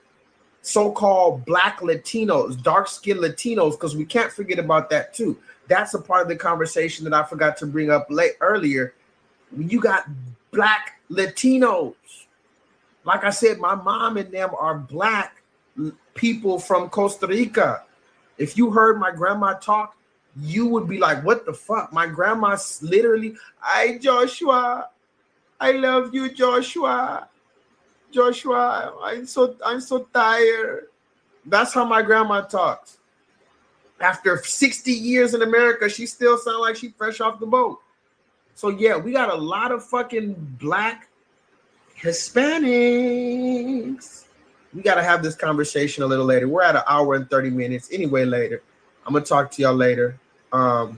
so-called Black Latinos, dark-skinned Latinos, because we can't forget about that too. That's a part of the conversation that I forgot to bring up earlier. You got Black Latinos. Like I said, my mom and them are Black people from Costa Rica. If you heard my grandma talk, you would be like, what the fuck? My grandma's literally, "Hi, Joshua. I love you, Joshua. Joshua, I'm so tired." That's how my grandma talks. After 60 years in America, she still sounds like she fresh off the boat. So yeah, we got a lot of fucking Black Hispanics. We got to have this conversation a little later. We're at 1 hour and 30 minutes. Anyway, later. I'm going to talk to y'all later. And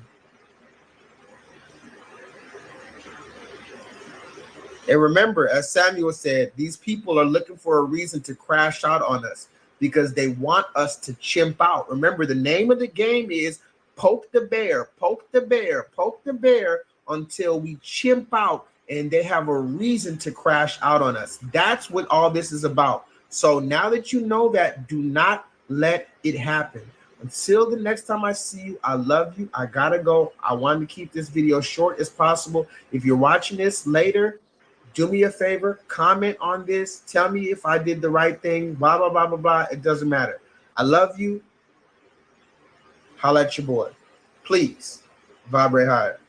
remember, as Samuel said, these people are looking for a reason to crash out on us because they want us to chimp out. Remember, the name of the game is poke the bear, poke the bear, poke the bear until we chimp out and they have a reason to crash out on us. That's what all this is about. So now that you know that, do not let it happen. Until the next time I see you, I love you. I gotta go. I wanted to keep this video short as possible. If you're watching this later, do me a favor, comment on this. Tell me if I did the right thing, blah, blah, blah, blah, blah. It doesn't matter. I love you. Holla at your boy. Please, vibrate higher.